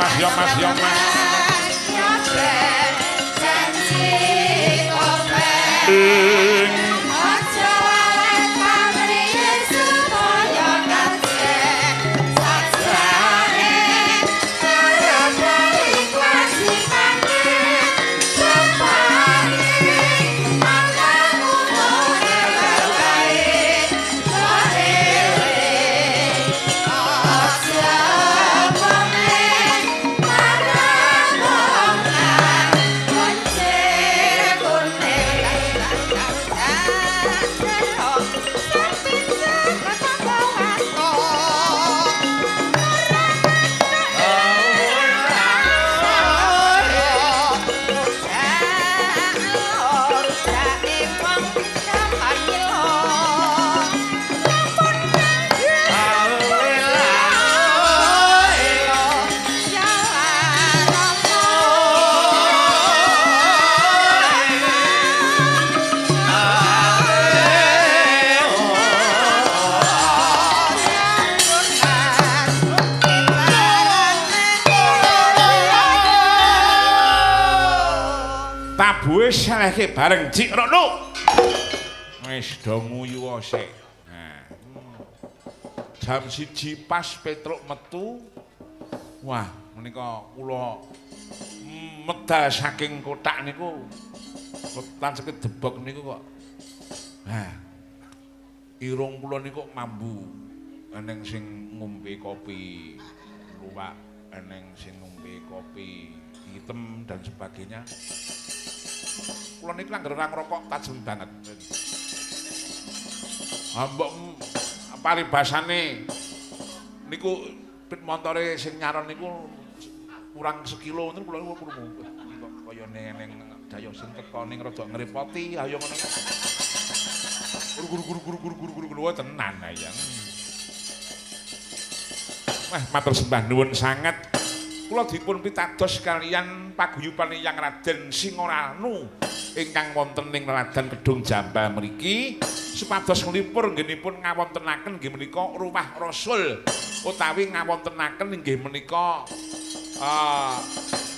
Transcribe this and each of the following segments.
Mas yo Mas. Tabuhe selehke bareng Cik Rokno. Wis do nguyu sik. Nah. Jam 1 pas Petruk metu. Wah, menika kula medal saking kotak niku tanceke debok niku kok. Nah. Irung kula niku mambu. Eneng sing ngombe kopi luwak, eneng sing ngombe kopi hitam dan sebagainya. Kula niku anggar ora ngrokok tajem banget. Mbok paribasane niku pit motore sing nyaron niku kurang sekilo ngoten kula niku krungu. Kaya neng daya sing teko ning rada ngrepoti ayo ngono. Guru tenan ya. Matur sembah nuwun sanget. Kula dipun pitados kalian paguyuban Hyang Raden Singoranu ingkang wonten ing Leladan Kedung Jamba mriki supados nglipur nggenipun ngawontenaken nggih menika Rumah Rasul utawi ngawontenaken inggih menika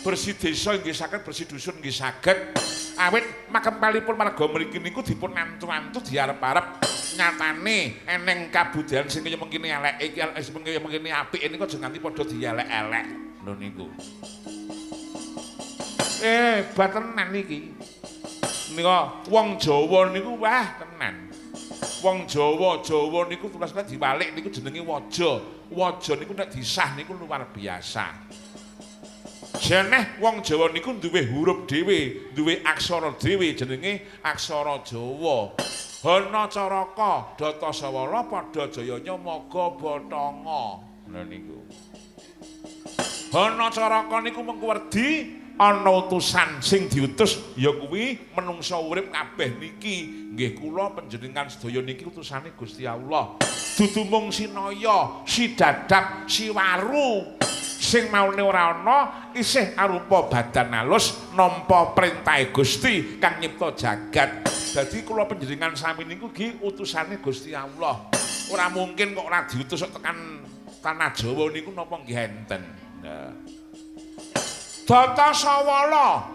bersih desa nggih saged bersih dusun nggih saged awit makempalipun marga mriki niku dipun antu-antu diarep-arep nyatane eneng kabudayan sing kaya mengkene elek iki sing kaya mengkene apik niku aja nganti padha dielek-elek lho niku. Tenan iki. Nika wong Jawa niku wah tenan. Wong Jawa niku tulisane diwalik niku jenenge waja. Waja niku nek disah niku luar biasa. Jeneh wong Jawa niku duwe huruf dhewe, duwe aksara dhewe jenenge aksara Jawa. Hana Caraka, Data Sawala, Pada Jayanya, Maga Bathanga. Lha niku. Hana Caraka niku mengko werdi ana utusan sing diutus ya kuwi menungsa urip kabeh niki. Nggih kula panjenengan sedaya niki utusane Gusti Allah. Dudu mung sinaya, sidadap, siwaru. Sing maune ora ana isih arupa badan alus nampa perintahe Gusti kang nyipta jagat. Dadi kula panjenengan sami niku nggih utusane Gusti Allah. Ora mungkin kok ora diutus tekan tanah Jawa niku napa nggih enten. Nah. Data Sawala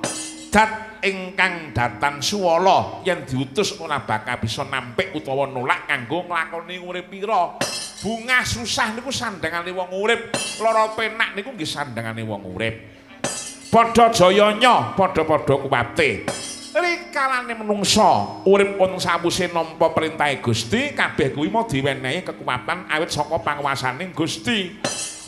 dat ingkang datan suwala yen diutus ora bakal bisa nampik utawa nolak kanggo nglakoni urip-ira. Bungah susah niku sandangane wong urip, lara penak niku nggih sandangane wong urip. Pada jayanya, padha-padha kuwate. Rikalane menungsa urip pun sawise nampa perintahe Gusti, kabeh kuwi mau diwenehi kekuatan awit saka panguwasaning Gusti.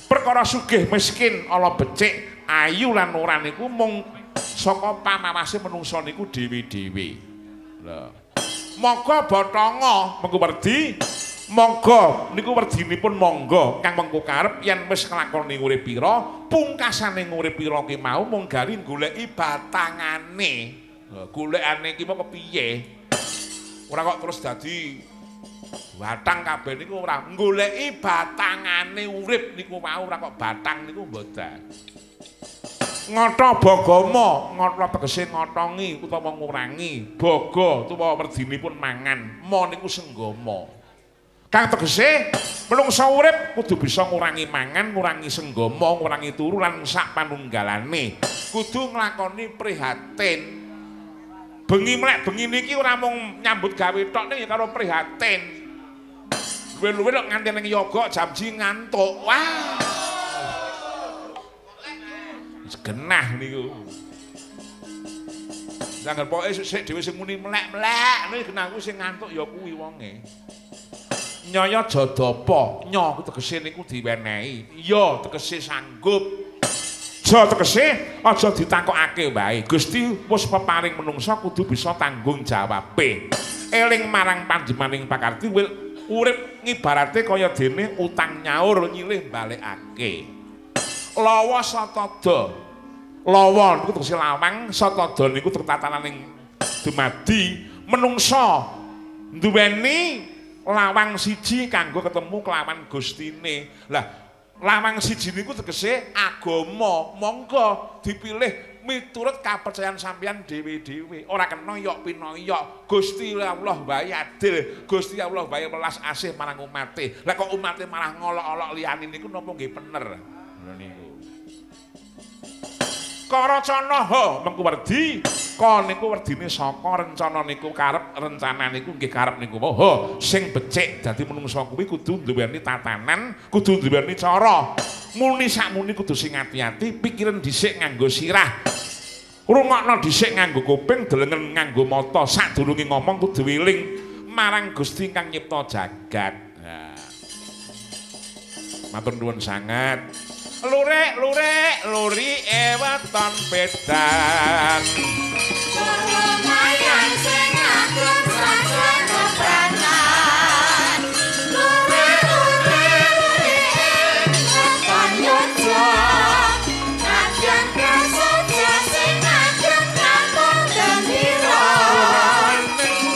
Perkara sugih miskin ala becik, ayu lan ora niku mung saka pamawase menungsa niku dhewe-dhewe. Lha. Maga Bathanga mengko werdi, monggo niku werdinipun monggo kang mengko karep yen wis nglakoni urip-ira, pungkasane urip-ira ki mau mung gali goleki batangane. Golekane ki mau kepiye? Ora kok terus dadi batang kabeh niku ora goleki batangane urip niku mau ora kok batang niku mboten. Ngata bagama, ngata tegese ngotongi utawa ngurangi, baga utawa werdinipun mangan, ma niku senggama. Kang tegese menungsa urip kudu bisa ngurangi mangan, ngurangi senggama, ngurangi turu lan sak panunggalane. Kudu nglakoni prihatin. Bengi mlek bengi niki ora mung nyambut gawe tok ning karo prihatin. Luwe-luwe kok nganti ning yoga jam ji ngantuk. Wah. Genah niku. Jangan pokoke sik dhewe sing muni mlek-mlek, niku genah kuwi sing ngantuk ya kuwi wonge. Nyaya jadapa, nya ku tegese niku diwenehi. Iya tegese sanggup. Ja tegese aja ditakokake wae. Gusti wis peparing menungsa kudu bisa tanggung jawabe. Eling marang panjenenganing pakarti urip ngibarate kaya dene utang nyaur nyilih balekake. Lawa satada. Lawa niku tegese lawang, satada niku tetataning dumadi menungsa duweni lawang siji kanggo ketemu kelawan Gustine. Lah, lawang siji niku tegese agama. Monggo dipilih miturut kapercayan sampeyan dhewe-dhewe. Ora kena yok pinoyok. Gusti Allah wae adil. Gusti Allah wae welas asih marang umate. Lah kok umate malah ngolok-olok liyane niku napa nggih bener? Lha niku. Karacana ha mengko werdi, kon niku werdine saka rencana niku karep rencana niku nggih karep niku. Ha sing becik dadi menungsa kuwi kudu duweni tatanan, kudu duweni cara. Muni sakmuni kudu sing ati-ati, pikiran dhisik nganggo sirah. Rungokno dhisik nganggo kuping, delengen nganggo mata, sadurunge ngomong kudu wiling marang Gusti kang nyipta jagat. Nah. Matur nuwun sanget. Luri weton pedan. Lumayan sing ngagem sajan kepranan. Luri weton yojo. Nadyan prasaja sing ngagem katon gembira.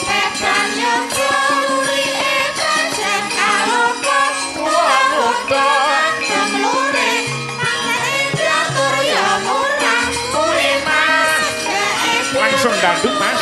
Pedan yojo luri pancen karo wong udan kemlure. Langsung dandut mas.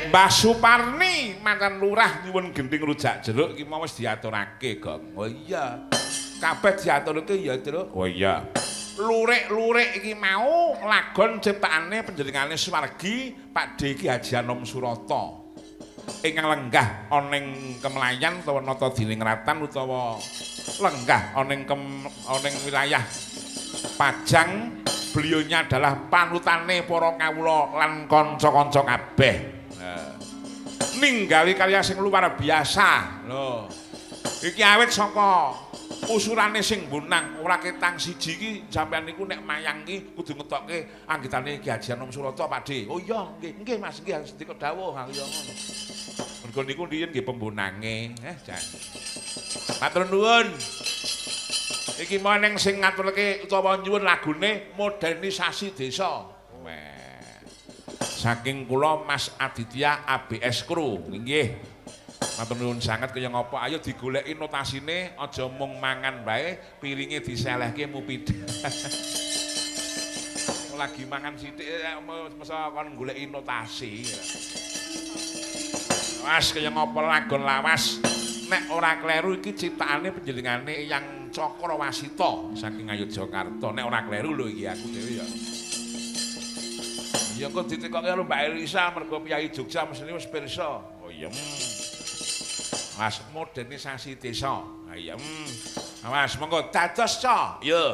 Mbah Suparni mantan lurah nyuwun gending rujak jeruk iki mau wis diaturake, Gong. Oh iya. Kabeh diaturke ya, Tru. Oh iya. Lurik-lurik iki mau lagon ciptakane panjenengane Suwargi Pakde Ki Haji Anom Surata. Ingkang lenggah ana ing Kemlayan utawa nata Dininggratan utawa lenggah ana ing wilayah Pajang. Beliaunya adalah panutane para kawula lan kanca-kanca kabeh. Ninggali karya sing luar biasa lho. Iki awit saka usurane sing bunang ora ketang siji iki sampean niku nek mayang iki kudu ngetokke anggitane Ki Haji Anom Surata Pakde. Oh iya nggih Mas nggih sedika dawuh aku ya ngono. Mergo niku riyen nggih pembunange Jan. Matur nuwun. Iki meneng sing ngaturke utawa nyuwun lagune modernisasi desa. Weh. Saking kula Mas Aditya ABS Kru nggih. Matur nuwun sanget kaya ngapa ayo digoleki notasine aja mung mangan wae piringe diselehke mupid. Lagi mangan sithik masa kon goleki notasi. Was kaya ngapa lagon lawas nek ora kleru iki ciptaane panjenengane Yang Cakrawasita saking Ngayogyakarta. Nek ora kleru lho iki aku dhewe ya. Ya kok ditekoke karo Mbak Elisa mergo piyai Jogja mesine wis pirsa. Oh iya. Mas modernisasi desa. Ha iya. Mas monggo dados ca. Ya.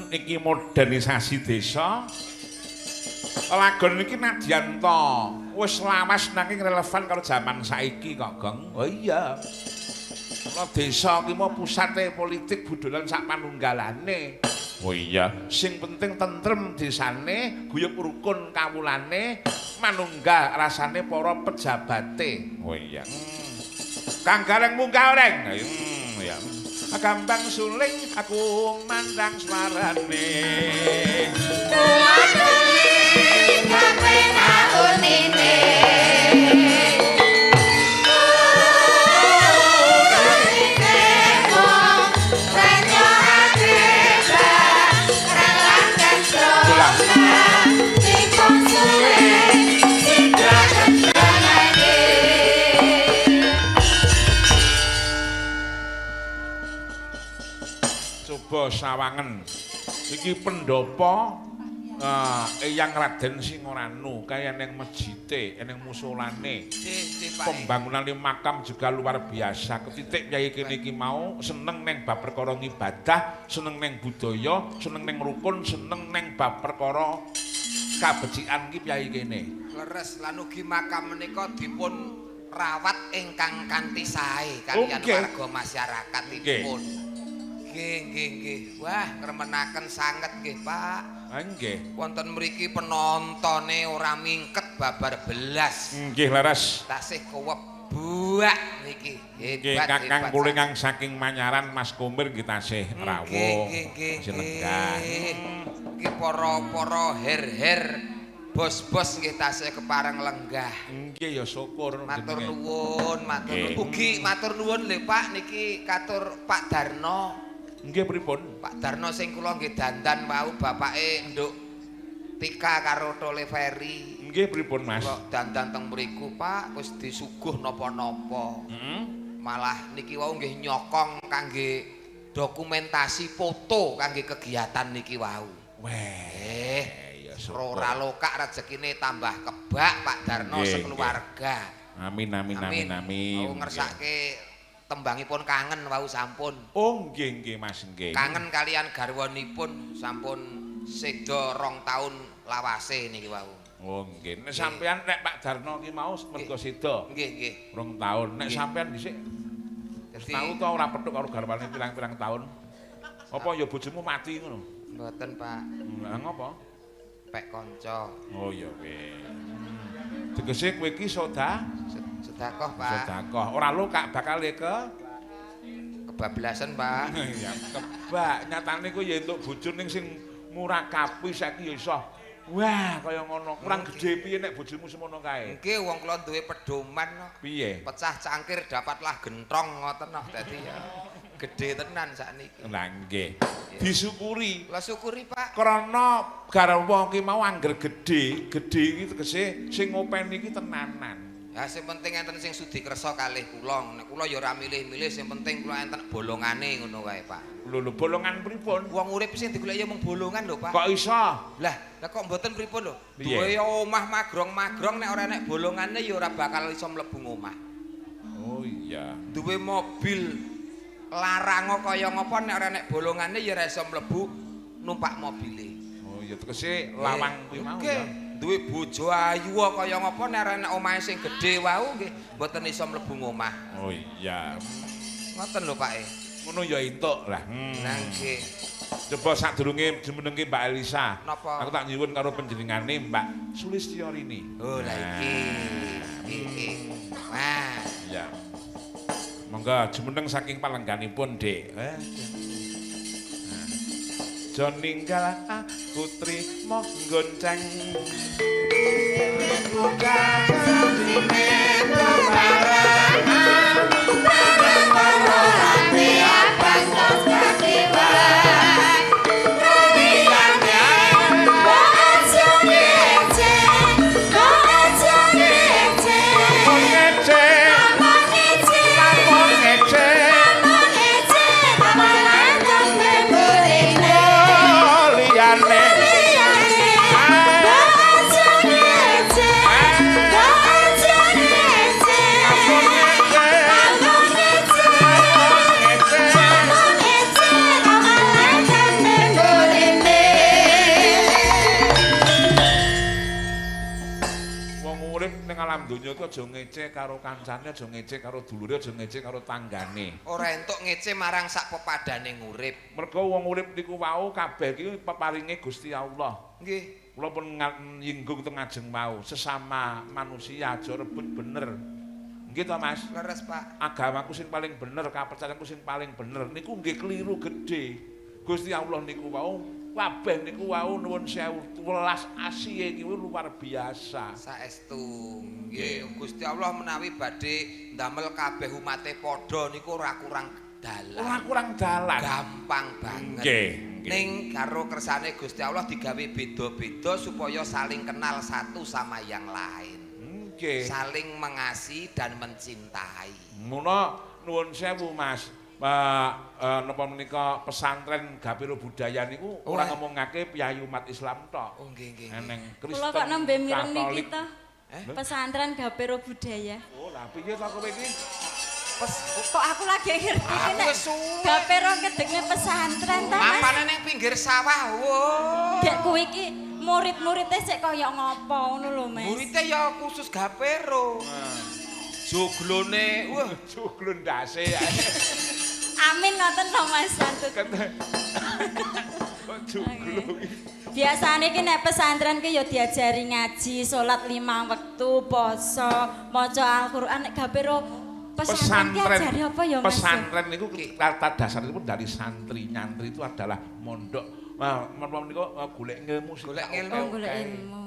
Iki modernisasi desa. Lagon niki nadyan to wis lawas nanging relevan karo jaman saiki kok, Gong. Oh iya. Kula desa ki mau pusate politik budhalan sak panunggalane. Oh iya, sing penting tentrem desane, guyub rukun kawulane, manunggal rasane para pejabate. Oh iya. Kang Gareng munggah oreng. Ya. Gampang suling aku mandang suarane. Kuwi kabeh taunine. Coba sawangen iki pendopo Eyang Raden Singoranu kaya neng masjide, neng musolane. Pak. Pembangunan makam juga luar biasa. Ketitik Kyai kene iki mau seneng neng bab perkara ibadah, seneng neng budaya, seneng neng rukun, seneng neng bab perkara kabecikan iki Kyai kene. Leres lan ugi makam menika dipun rawat ingkang kanthi sae kaliyan warga masyarakatipun. Nggih. Wah, ngremenaken sanget nggih, Pak. Nggih. Wonten mriki penontone ora mingket babar belas. Nggih, leres. Tasih kewebuak niki. Nggih, Kakang kula kang saking Manyaran Mas Kumbir nggih tasih rawuh. Jenengan. Nggih para her-her bos-bos nggih tasih kepareng lenggah. Nggih ya syukur. Matur nuwun. Ugi matur nuwun lho Pak niki katur Pak Darno. Nggih pripun? Pak Darno sing kula nggih dandan wau bapake Nduk Tika karo Tole Ferry. Nggih pripun Mas? Kok dandan teng mriku Pak wis disuguh napa-napa. Malah niki wau nggih nyokong kangge dokumentasi foto kangge kegiatan niki wau. Weh, ya syukur. Ora lokak rezekine tambah kebak Pak Darno sekeluarga. Amin. Mau ngersake tembangipun kangen wau sampun. Oh nggih Mas nggih. Kangen kalian garwanipun sampun seda 2 taun lawase niki wau. Oh nggih. Nek sampean nek Pak Darno ki mau mergo seda. Nggih. 2 taun. Nek sampean dhisik Dadi tau to ora petuk karo garwane pirang-pirang taun. Apa ya bojomu mati ngono? mboten Pak. Lah ngopo? Pek kanca. Oh ya weh. Tegese kowe iki Sedekah Pak. sedekah. Ora lokak bakal ke Kebablasan Pak. ya kebak. Nyatane kowe ya entuk bojo ning sing murakabi saiki ya iso. Wah, kaya ngono. Kurang gedhe piye nek bojomu semono kae? Nggih wong kula duwe pedoman no. Piye? Pecah cangkir dapatlah gentong ngoten no. Dadi ya gedhe tenan sakniki. Lah nggih. Disyukuri. Lah syukuri Pak. Karena garwa ki mau angger gedhe iki tegese sing ngopeni iki tenanan. Ya sing penting enten sing sudi kersa kalih kula. Nek kula ya ora milih-milih sing penting kula enten bolongane ngono wae Pak. Lho bolongan pripun? Wong urip sing digolek ya mung bolongan lho Pak. Kok iso? Lah kok mboten pripun lho? Piye? Duwe omah magrong-magrong nek ora nek bolongane ya ora bakal iso mlebu omah. Oh iya. Duwe mobil larang kaya ngapa nek ora nek bolongane ya ora iso mlebu numpak mobile. Oh iya tegese lawang kuwi mau ya. Duwe bojo ayu kaya ngapa nek ora nek omahe sing gedhe wau nggih mboten iso mlebu omah. Oh iya. Ngoten lho Pak e. Ngono ya entuk lah. Nah nggih. Coba sadurunge jenenge Mbak Elisa. Napa? Aku tak nyuwun karo panjenengane Mbak Sulistyarini. Oh lah iki. Wah. Ya. Monggo jumeneng saking palengganipun, Dik. Jon ninggal putri moh gonceng. Buka santine donya iku aja ngece karo kancane, aja ngece karo dulure, aja ngece karo tanggane. Ora entuk ngece marang sak pepadane ngurip. Mergo wong urip niku wau kabeh iki peparinge Gusti Allah. Nggih. Kula pun nyinggung teng ajeng mau, sesama manusia aja rebut bener. Nggih to Mas? Leres Pak. Agamaku sing paling bener, kapercayaanku sing paling bener niku nggih kliru gedhe. Gusti Allah niku wau kabeh niku wau nuwun sewu welas asihe iki luar biasa. Saestu. Nggih, Gusti Allah menawi badhe ndamel kabeh umate padha niku ora kurang dalan. Ora kurang dalan. Gampang banget. Nggih. Ning karo kersane Gusti Allah digawe beda-beda supaya saling kenal satu sama yang lain. Nggih. Saling mengasihi dan mencintai. Mula nuwun sewu Mas. napa menika pesantren Gapiro Budaya niku ora ngomongake piyayi umat Islam tok. Oh nggih nggih. Eneng Kristen. Kula kok nembe mireng niki Katolik. to. Pesantren Gapiro Budaya. Oh, lah piye to kowe iki? Kok aku lagi ngerti iki Aku nek wis suwe. Gapiro kedenge pesantren ta Mas. Apane ning pinggir sawah. Wo. Dek kuwi iki murid-muridnya sik kaya ngopo ngono lho Mas. Muridnya ya khusus Gapero. Joglone, wah, Joglo ndase ya. Amin ngoten to Mas Santut. Kok joglo iki? Biasane ki nek pesantren ki ya diajari ngaji, salat 5 wektu, poso, maca Al-Qur'an. Nek Gapiro pesantren ki ajari apa ya Mas? Pesantren niku kata dasaripun dari santri. Nyantri itu adalah mondok. Nah, menika golek ilmu sih. Golek ilmu. Oh, golek ilmu.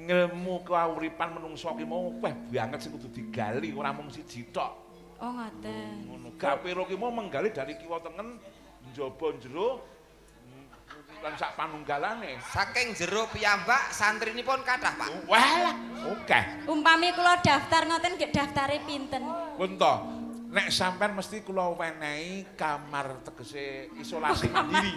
Ilmu kauripan menungso ki mau akeh banget sing kudu digali, ora mung siji tok. Oh ngoten. Ngono. Gapiro ki mau menggali dari kiwa tengen, njaba jero lan sak panunggalane. Saking jero piyambak santrinipun kathah, Pak. Wah, oke. Umpami kula daftar ngoten nggih daftare pinten? Kunto, nek sampean mesti kula wenehi kamar tegese isolasi mandiri.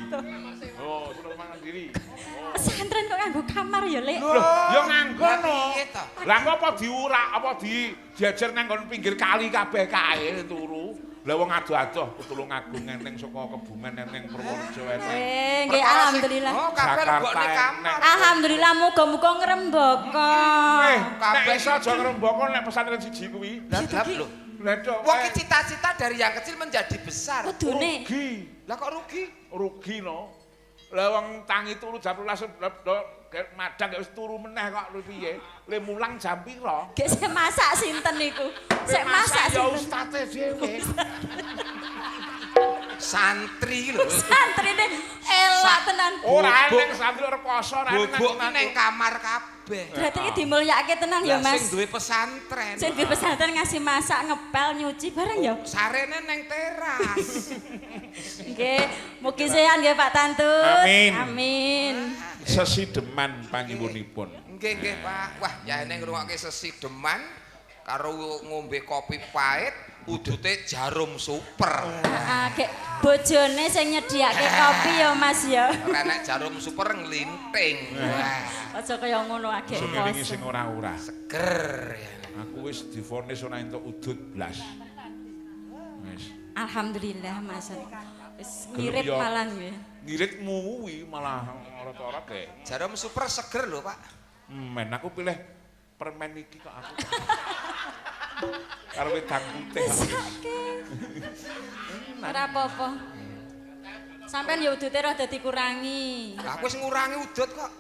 Oh, isolasi mandiri. Oh. Pesantren kok nganggo kamar ya, Lek? Loh, ya nganggo no. Piye to? Lah engko apa diurak, apa dijejer nang nggon pinggir kali kabeh kae turu. Lah wong ado-ado Tulung Agung eneng saka Kebumen eneng Purworejo eneng. Nggih alhamdulillah. Oh, kabeh lebokne kamar. Alhamdulillah muga-muga ngrembaka. Nek iso aja ngrembaka nek pesantren siji kuwi. Lah lho. Lah cok. Wong ki cita-cita dari yang kecil menjadi besar. Kudune. Rugi. Lah kok rugi? Rugi no. Lah wong tangi turu jam 12 madang wis turu meneh kok lho piye. Le mulang jam pira? Gek sik masak sinten niku? Sik masak ya sinten? ustate dhewe. Santri lho. Santrine elak tenan. Ora eneng santri rekoso ora eneng. Bobok ki ning kamar kabeh. Berarti iki dimulyakake tenan ya, Lah Mas. sing duwe pesantren. Sing di pesantren ngasih masak, ngepel, nyuci bareng ya. Sarene ning teras. Nggih, mugi sehat nggih Pak Tantut. Amin. Amin. Sesideman pangimunipun. Nggih nggih Pak. Wah, yaene ngrungokke sesideman karo ngombe kopi pahit, udute jarum super. Heeh, gek bojone sing nyediake kopi ya Mas ya. Renek jarum super nglinting. Wah, Aja kaya ngono agek Semelingi kos. sing ora-ora. seger ya. Aku wis divonis ora entuk udut blas. Wis. Alhamdulillah Mas. Wis Gelem ngirit ya. malan nggih. Ngiritmu kuwi malah ora-ora kek. Jarum super seger lho, Pak. Men aku pilih permen iki kok aku. Karo wedang putih. Ora apa-apa. Sampeyan ya udute rada dikurangi. Lah aku wis ngurangi udut kok.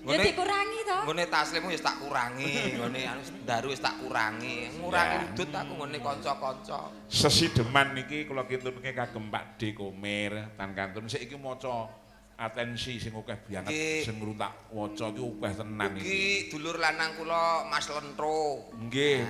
Ya dikurangi to. Nggone taslimmu wis tak kurangi, nggone anu daru wis tak kurangi. Ngurangi udut aku nggone kanca-kanca. Sesideman niki kula kintunke kagem Pak D Komir tan kantun sik iki maca atensi sing akeh banget Nggih. sing ngruntak waca iki akeh tenan iki. Iki dulur lanang kula Mas Lentro. Nggih.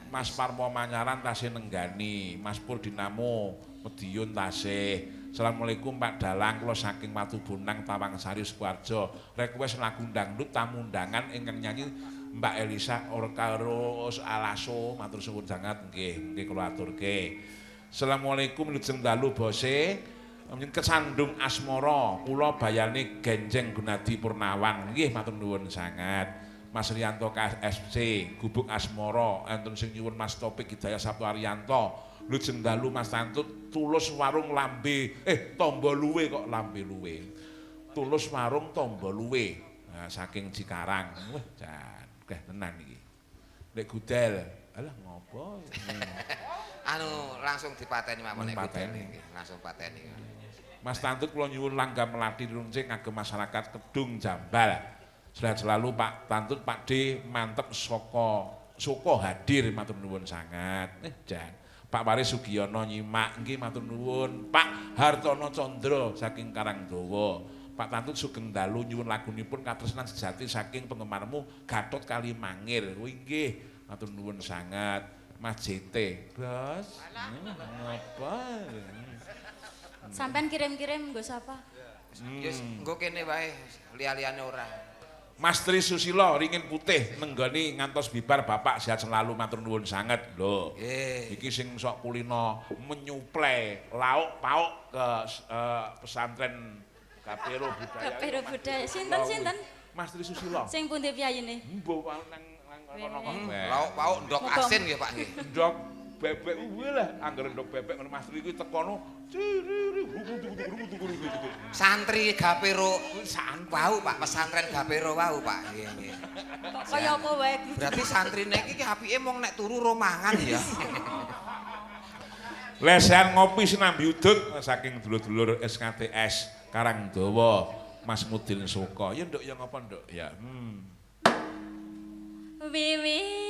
Mas Parmo Manyaran tasih nenggani, Mas Pur Dinamo Medion tasih. Assalamualaikum Pak Dalang kula saking Watu Bonang Tawangsari Sukoharjo. Request lagu dangdut tamu undangan ingkang nyanyi Mbak Elisa karo Alaso matur suwun sanget nggih kula aturke. Assalamualaikum lujeng dalu bose. Menjen kesandung asmara kula bayane Genjeng Gunadi Purnawan nggih matur nuwun sanget. Mas Riyanto KSC Gubuk Asmara enten sing nyuwun Mas Topik Hidayah Sabtu Ariyanto lujeng dalu Mas Tantut tulus warung lambe tombo luwe kok lambe luwe tulus warung tombo luwe nah, saking Cikarang wah jan keh tenan iki nek gudel alah ngopo Anu langsung dipateni mawon nek Pateni. nggih, langsung pateni. Mas Tantut kula nyuwun langgam melati runcing ngagem masyarakat Kedung Jambal. Sehat selalu Pak Tantut Pak D mantep saka hadir matur nuwun sangat. Jan. Pak Waris Sugiono nyimak nggih matur nuwun. Pak Hartono Candra saking Karangdawa. Pak Tantut sugeng dalu nyuwun lagunipun katresnan sejati saking penggemarmu Gatot Kalimangir. Kuwi nggih matur nuwun sangat. Mas JT. Bos. Apa? Sampeyan kirim-kirim nggo sapa? Yes, engko kene wae liya-liyane ora. Mas Tri Susilo ringin putih nenggoni ngantos bibar Bapak sehat selalu matur nuwun sanget lho. Iki sing sok kulino menyuplai lauk pauk ke pesantren Kapero Budaya. Kapero Budaya sinten? Mas Tri Susilo. Sing pundi piyayine? Mbuh nang kono. Lauk pauk ndok asin nggih Pak nggih. Ndok bebek kuwi lah, anggere ndok bebek ngono Mas Tri kuwi tekono. Santri Gapero wau Pak, pesantren Gapero wau Pak. Nggih nggih. Kaya apa wae. Berarti santrine iki apike mung nek turu romangan ya. Lesehan ngopi sinambi udut saking dulur-dulur SKTS Karangdawa Mas Mudin Suka. Ya nduk ya ngapa nduk ya. Wiwitane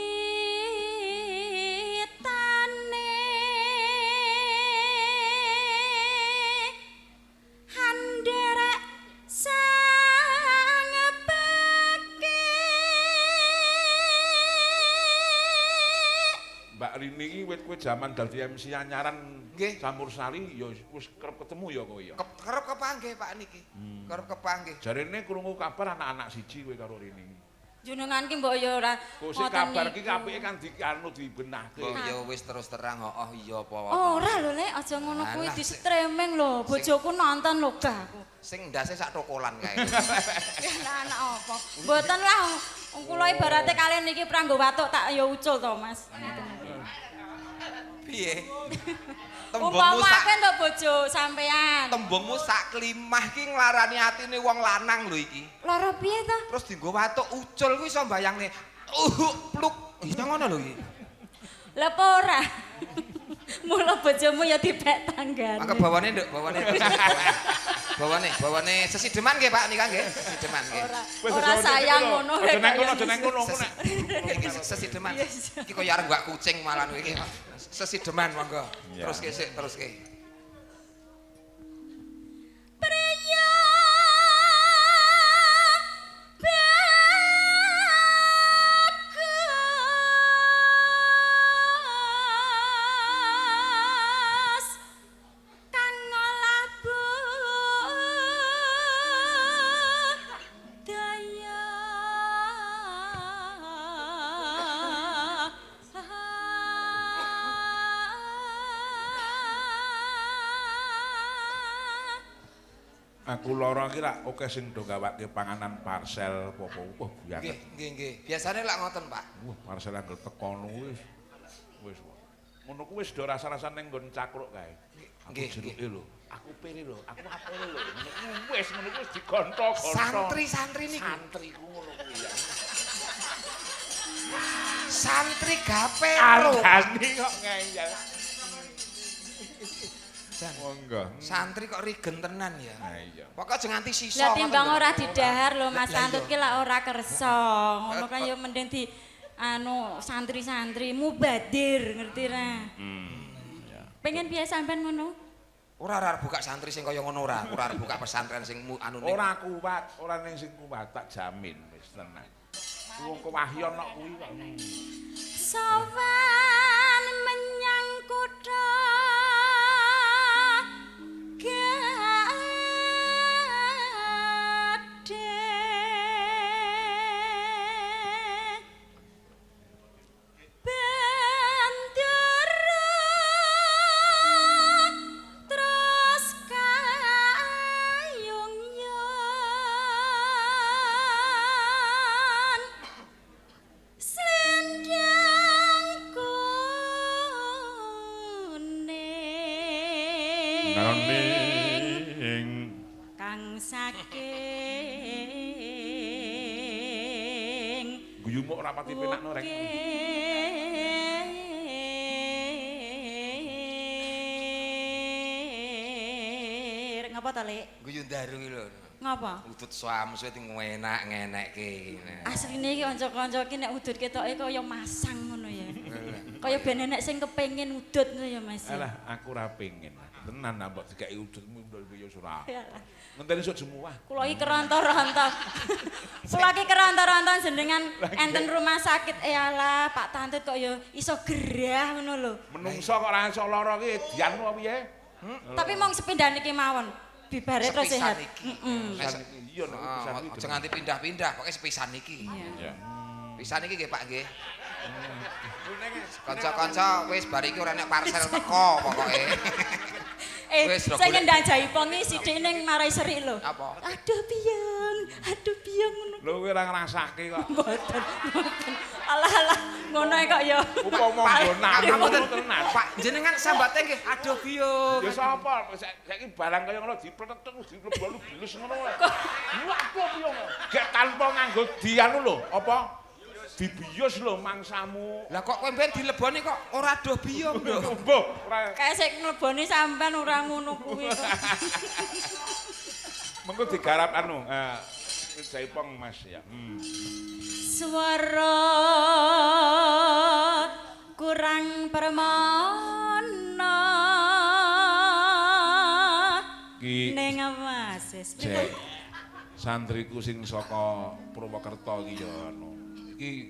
handerek sang beke Mbak Rini iki wit-wit jaman dadi MC anyaran Nggih. Campur Sari ya wis kerep ketemu ya kowe ya. Kerep kepanggih Pak niki. Kerep kepanggih. Jarene krungu kabar anak-anak siji kowe karo Rini. jenengan ki mbok ya ora Kok sing kabar ki apike kan anu dibenahke. Oh ya wis terus terang oh iya apa. ora lho Lek aja ngono kuwi di streaming lho bojoku nonton lho gak aku Sing ndase sak tokolan kae. lah anak apa mboten lah wong kula ibarate kalian niki pranggo watuk tak ya ucul to Mas Piye? umpamake to bojo sampean Tembungmu sak klimah ki nglarani atine wong lanang lho iki. lara piye to Terus dienggo watuk ucul kuwi iso mbayangne. Pluk. Iya ngono lho iki. Lah apa ora? Mula bojomu ya dipek tanggane. Mangke bawane nduk, bawane. Bawane sesideman nggih Pak nika nggih, sesideman nggih. Ora sayang ngono. Aja nang kono nek. Iki sesideman. Iki kaya arep gak kucing malah iki. Sesideman monggo. Terus ke sik, terus ke. Priya bagus kang ngolabu daya Aku lara ki lak oke sing do gawake panganan parcel apa-apa. Wah, biyen. Nggih. Biasane lak ngoten, Pak. Wah, parcel anggere tekono wis. Ngono kuwi wis do rasa-rasa ning nggon cakruk kae. Nggih, jeruke lho. Aku pere lho, aku apele lho. Wis ngono kuwi wis digonto-gonto. Santri-santri niku. Santriku ngono kuwi ya. Santri Gapero. Argane kok ngeyel. Monggo. Santri kok rigen tenan ya. Nah iya. Pokoke aja nganti sisa. Lah timbang ora didahar lho Mas Santut ki lak ora kersa. Ngono kan ya mending di santri-santri mubadir ngerti ra? Pengen piye sampean ngono? Ora buka santri sing kaya ngono ora. Ora buka pesantren sing anune. Ora kuat, ora ning sing kuat tak jamin wis tenan. Wong kewahyon kok kuwi kok. Sowan menyang kutha kang saking Guyumu ora pati penakno rek. Ngapa to, Lek? Guyu ndaru iki lho. Ngapa? Udut swam suwe enak ngenekke. Asline iki kanca-kanca iki nek udut ketoke kaya masang ngono ya. Kaya ben enek sing kepengin udut ngono ya, Mas. Alah, aku ora pengen. Tenan mbok dikeki udutmu ya ora. Yalah. Ngenteni sok jemuah. Kula iki kerontor-rontor. Kula iki kerontor-rontor jenengan enten rumah sakit. Yalah, Pak Tantut kok ya iso gerah ngono lho. Menungso kok ora iso lara ki dianmu apa piye? Tapi mong sepindhan iki mawon. bibare terus sehat. Sepisan iki. Pisan iki iya nek pisan iki. Aja nganti pindah-pindah, pokoke sepisan iki. Iya. Pisan iki nggih Pak nggih. Kanca-kanca wis bar iki ora nek parcel teko pokoke. Wis, Sing ngendang Jaipong iki sithik ning marai Seri lho. Apa? Aduh biyong ngono. Lho kowe ora ngrasake kok. Mboten. Alah ngono kok ya. Upama nggonak Ngapunten, tenan. Pak jenengan sambate nggih. Aduh biyong. Ya sapa? Saiki barang kaya ngono dipletet dileboni bilus ngono. Lu apa piye? Gek tanpa nganggo dianu lho, apa? Dibius lho mangsamu. Lah kok kowe mben dileboni kok ora aduh biyong lho. Mbah, ora. Kayak sik ngleboni sampean ora ngono kuwi kok. Mengko digarap anu, Jaipong Mas ya. Swara kurang permana ning wasis. Cek. Santriku sing saka Purwokerto iki ya anu. Iki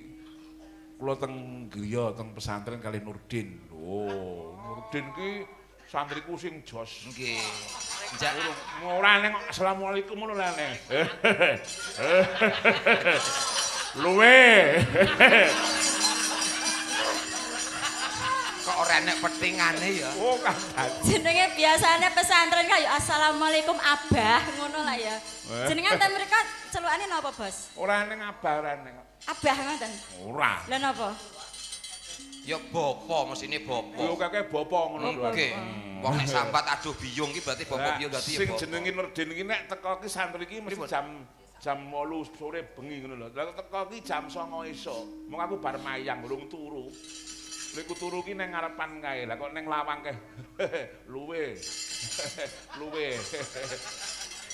kula teng griya teng pesantren kali Nurdin. Lho, Nurdin ki santriku sing jos. Nggih. Njak Ora neng asalamualaikum ngono lho neng. Luwe. kok ora enek petingane ya. Oh, kadang. Jenenge biasane pesantren kaya assalamualaikum abah ngono lah ya. Jenengan ten mriko celukane napa, Bos? Ora neng abah ora neng. Abah ngoten. Ora. Lah napa? Ya bapa mesine bapa. Yo kakek bapa ngono lho. Oke. Wong nek sambat aduh biyung ki berarti bapa biyung dadi ya Sing bapa. jenenge Nurdin iki nek teko ki santri iki mesti jam 8 sore bengi ngono lho. Lah teko ki jam 09.00 esuk. Mung aku bar mayang urung turu. Lha iku turu ki ning ngarepan kae. Lah kok ning lawang kae. Luwe. Luwe.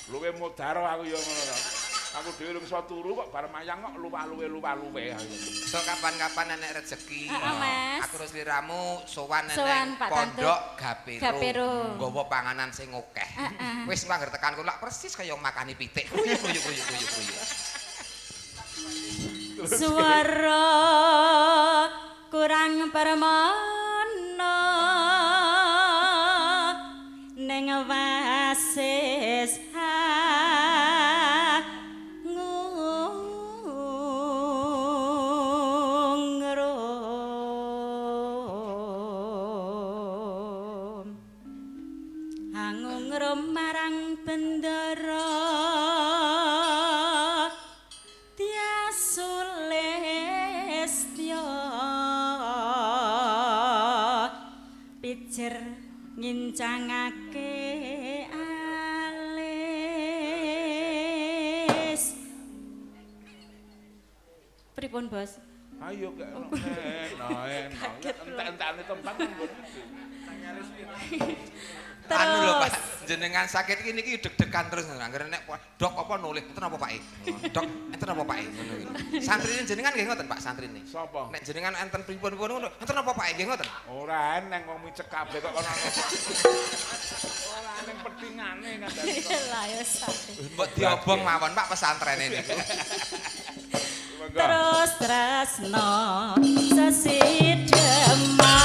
Luwe modaro aku ya ngono lho. Aku dhewe urung iso turu kok bar mayang kok luwah-luwe. So kapan-kapan enek rezeki. Mas. Aku terus liramu sowan Sowan, neng Pak pondok Gapiro. Gapiro. Nggawa panganan sing akeh. Wis mangger tekan kula persis kaya makani pitik. Kruyuk. Swara kurang permana ning wasis ngrum marang bendara Tiasulestya pijer ngincangake alis. Pripun, Bos? Ayo kek entek-entekane tempat nggon iki. Anu lho Pak, jenengan sakit iki niki deg-degan terus anggere nek dok apa nulis enten apa Pak? Dok, enten apa Pak? Ngono iki. Santrine jenengan nggih ngoten Pak santrine. Sapa? Nek jenengan enten pripun-pripun ngono, enten apa Pak nggih ngoten? Ora eneng wong micek kabeh kok kono. Ora eneng petingane kandhane. Lah ya sate. Mbok diobong mawon Pak pesantrene niku. Terus tresno sesideman.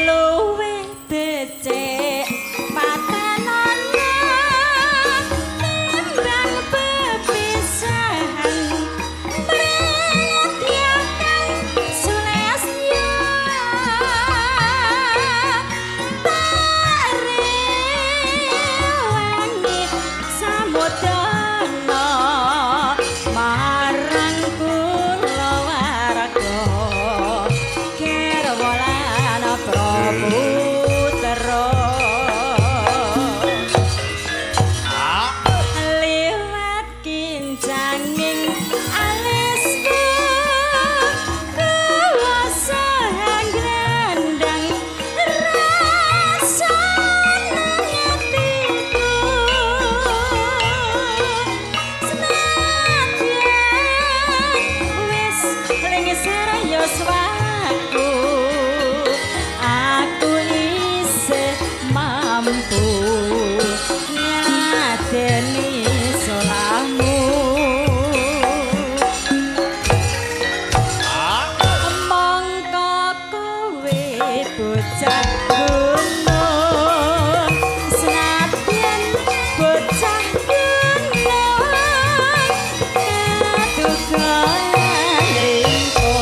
Luwih becik ing sarayoswaku aku isih mampu ngadeni salahmu mongko kowe bocah gunung senadyan bocah gunung kadugan ringko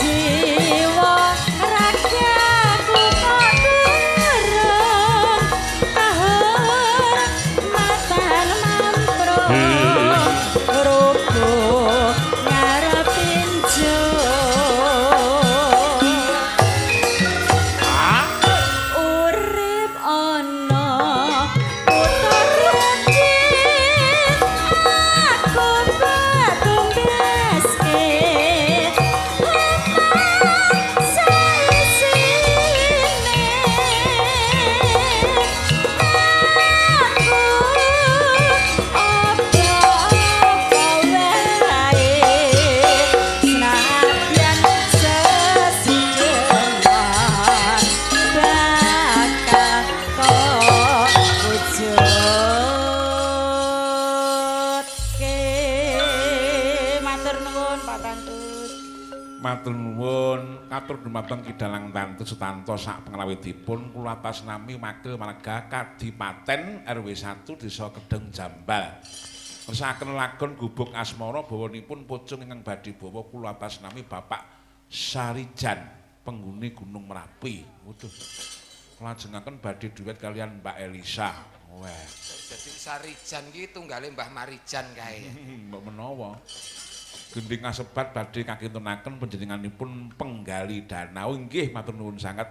jiwa ragaku kok turun tahur matan mampro rupo ngarepin urip ana utara aku ketumbeske Matur nuwun Pak Tantut. Matur nuwun, katur dumateng Kidalang Tantut Sutanto sak pengrawitipun kula atas nami Wakil Marga Kadipaten RW 1 Desa Kedeng Jambal. Ngersakaken lagon Gubuk Asmara bawanipun pocong ingkang badhe bawa kula atas nami Bapak Sarijan, penghuni Gunung Merapi. Waduh. Lajengaken badhe duet kalian Mbak Elisa. Wah. Jadi Sarijan ki tunggale Mbah Marijan kae. Mbok menawa. Gending kasebat badhe kakintunaken panjenenganipun penggali danau inggih matur nuwun sanget.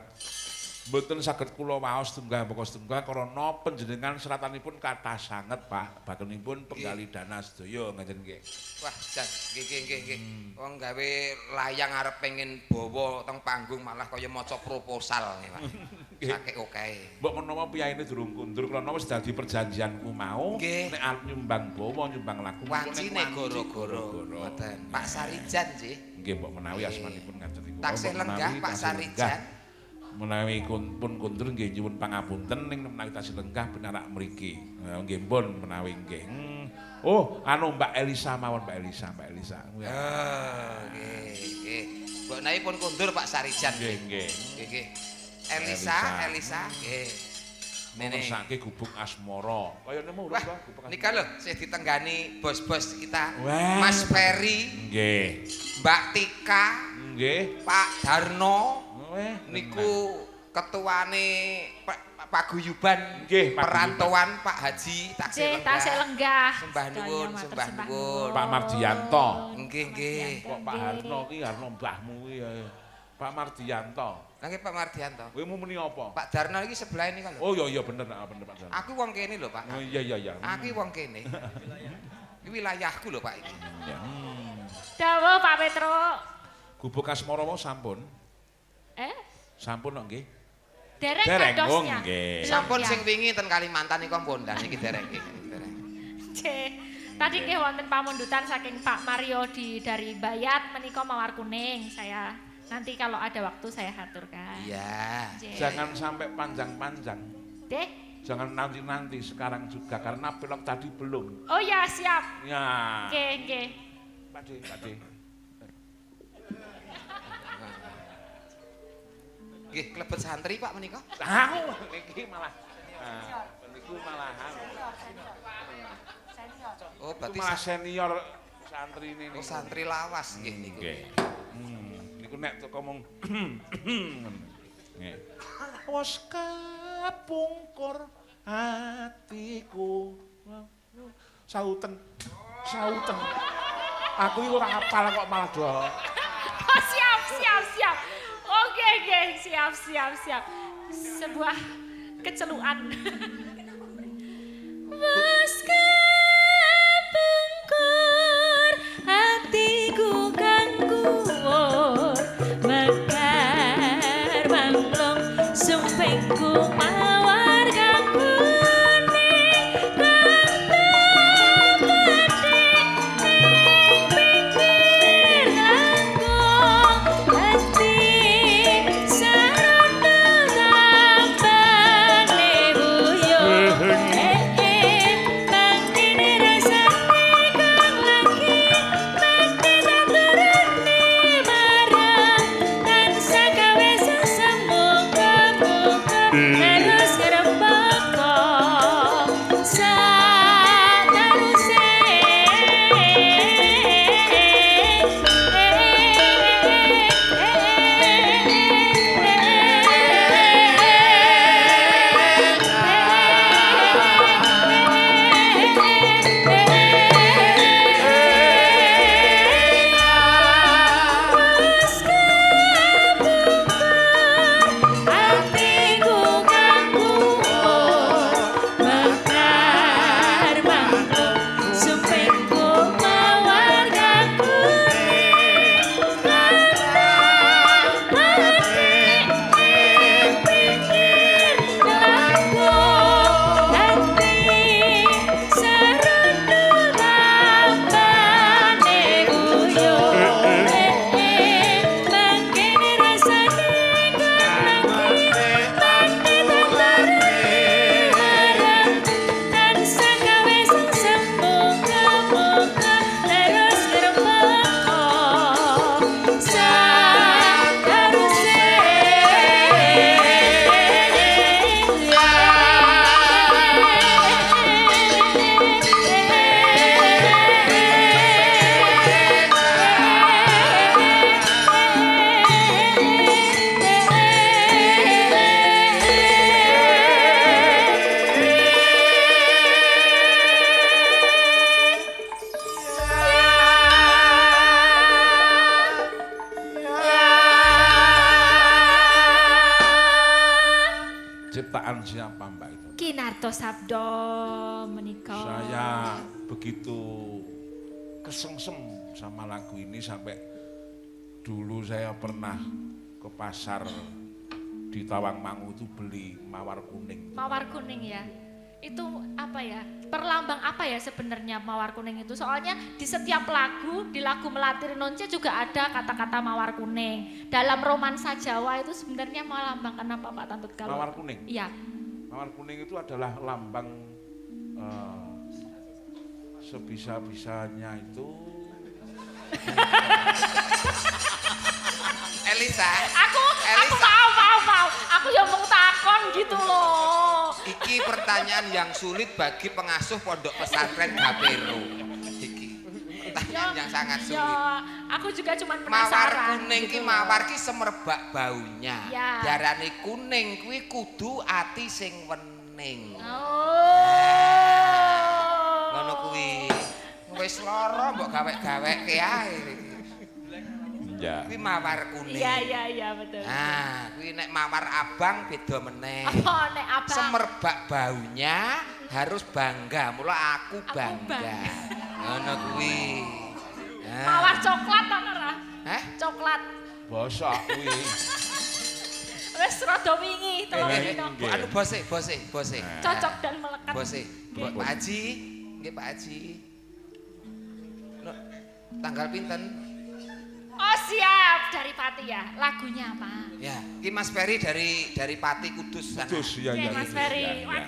Mboten saged kula waos tunggal pokok setunggal karana panjenengan seratanipun kathah sanget Pak. Bakenipun penggali dana sedaya ngeten nggih. Wah, Jan, nggih. Wong gawe layang arep pengen bawa teng panggung malah kaya maca proposal nggih, Pak. Sakek okae. Mbok menawa piyaine durung kundur krana wis dadi perjanjianku mau nek arep nyumbang bawa nyumbang lagu wancine goro-goro. Mboten. Pak Sarijan nggih. Nggih mbok menawi asmanipun ngaten niku. Taksih lenggah Pak Sarijan. Menawi pun kundur nggih nyuwun pangapunten ning menawi tasih lenggah pinarak mriki. Nggih pun menawi nggih. Oh, anu Mbak Elisa mawon Mbak Elisa. Nggih. Mbok nawi pun kundur Pak Sarijan. Nggih. Nggih. Elisa, nggih. Menesake Gubuk Asmara. Kayane mau Wah, Gubuk Asmara. nika lho sing ditenggani bos-bos kita. Wah. Mas Ferry, Nggih. Mbak Tika, Nggih. Pak Darno, Weh, niku ketuane Pak Guyuban, Nggih, Pak perantauan Pak Haji taksih Tasik lenggah. lenggah. Sembah nuwun. Pak Mardiyanto. Nggih. Kok Pak Harno ki Harno mbahmu ki ya. Pak Mardiyanto. Lagi Pak Mardianto. Kowe mau muni apa? Pak Darno iki sebelah ini kan lho. Oh iya bener bener Pak Darno. Aku wong kene lho, Pak. Oh iya. Aku wong kene. Iki wilayahku lho, Pak iki. Ya. Dawuh Pak Petro. Gubuk Asmara mau sampun. Sampun kok nggih. Dereng Dereng, kadosnya. nggih. Sampun sing wingi ten Kalimantan niku pondang iki dereng nggih. Tadi nggih wonten pamundutan saking Pak Mario dari Bayat menika Mawar Kuning. Saya nanti kalau ada waktu saya aturkan. Iya. Jangan sampai panjang-panjang. Deh. Jangan nanti-nanti sekarang juga karena pilot tadi belum. Oh ya, siap. Ya. Nggih. Pak De. Nggih, klebet santri Pak menika. Tahu niki malah. Niku malahan. Oh, berarti Malah senior santri ini. Oh, santri lawas nggih niku. Nggih. Niku nek teko ngomong nggih. Wes kepungkur hatiku. Sauten. Aku iki ora hafal kok malah do. Oh, siap. Oke, siap. Sebuah keceluan. Wes kepungkur hatiku kang kuwur mekar manglung sumpengku mawar kang kuning kang sabda menika. Saya begitu kesengsem sama lagu ini sampai dulu saya pernah ke pasar di Tawangmangu itu beli mawar kuning. Mawar kuning ya. Itu apa ya? Perlambang apa ya sebenarnya mawar kuning itu? Soalnya di setiap lagu, di lagu Melatir Nonce juga ada kata-kata mawar kuning. Dalam romansa Jawa itu sebenarnya melambangkan apa Pak Tantut kalau? Mawar kuning? Iya. Mawar kuning itu adalah lambang sebisa-bisanya itu. Elisa. Aku mau. Aku yang mau takon gitu loh. Iki pertanyaan yang sulit bagi pengasuh pondok pesantren Gapero. Iki pertanyaan yang sangat sulit. Ya, aku juga cuma Mawar penasaran. kuning ki gitu mawar ki semerbak baunya. Ya. Diarani kuning kuwi kudu ati sing wening. Ngono kuwi. Wis lara mbok gawek-gaweke ae. Ya. Kuwi mawar kuning. Iya betul. Nah, kuwi nek mawar abang beda meneh. Oh, nek abang. Semerbak baunya harus bangga. Mula aku bangga. bangga. Ngono kuwi. Nah. Mawar coklat ana ora? Coklat. Bosok kuwi. Wis rada wingi telung dino. Anu bose. Cocok dan melekat. Bose. Pak Haji, nggih Pak Haji. Tanggal pinten? Oh siap, dari Pati ya. Lagunya apa? Ya, iki Mas Ferry dari Pati Kudus sana. Kudus ya Oke, ya. Mas ya, Ferry. ya, ya.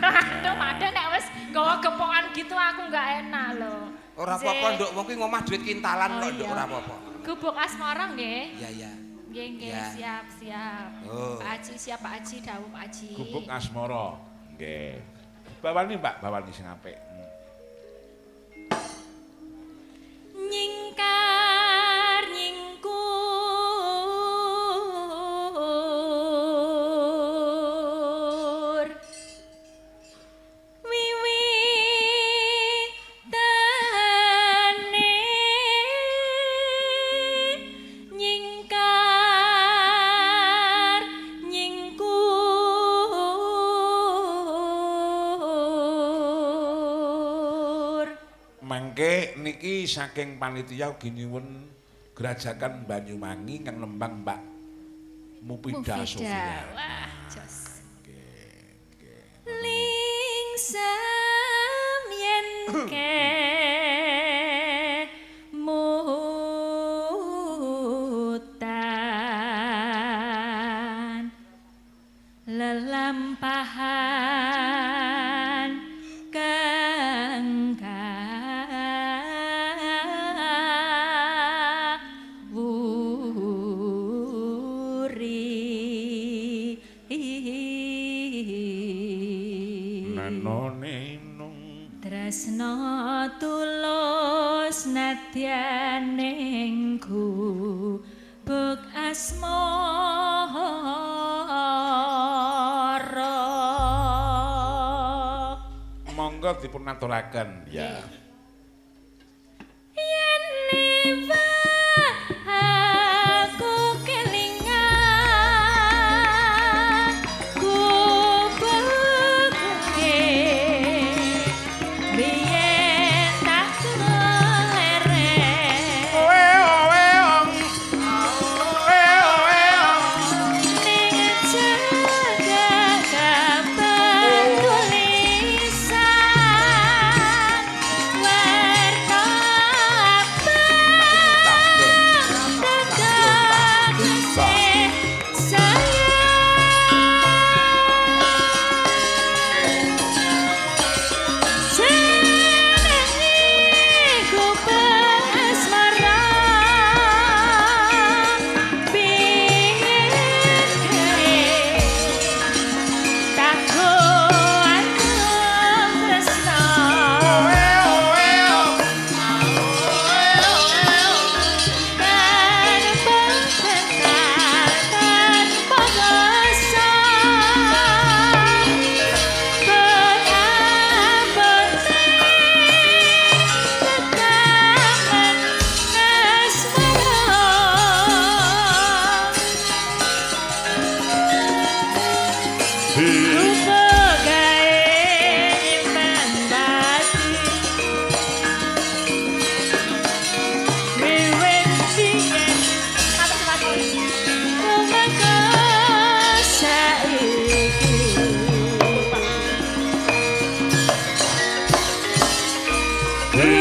Aduh, padahal nek wis gawa gepongan gitu aku nggak enak loh. Ora apa-apa, Nduk, wong ki ngomah duit kintalan kok, Nduk, iya. ora apa-apa. Gubuk asmara nggih. Iya. Nggih, Ya. siap. Oh. Pak Haji siap Pak Haji, dawuh Pak Haji. Gubuk asmara. Nggih. Bawani Mbak, bawani sing apik. Nyingkar nyingkur wiwitane nyingkar nyingkur. Mangke niki saking panitia ugi nyuwun Gerajakan Banyuwangi kang nembang Mbak Mupida Sofia. Wah, jos. Lingsam yen kemutan lelampahan kang tresno tulus nadyaning gubuk asmara. Monggo dipun aturaken ya. Yen liwat aku kelingan gubuke biyen tak kelereng ning jagat kapan tulisan warna abang Terima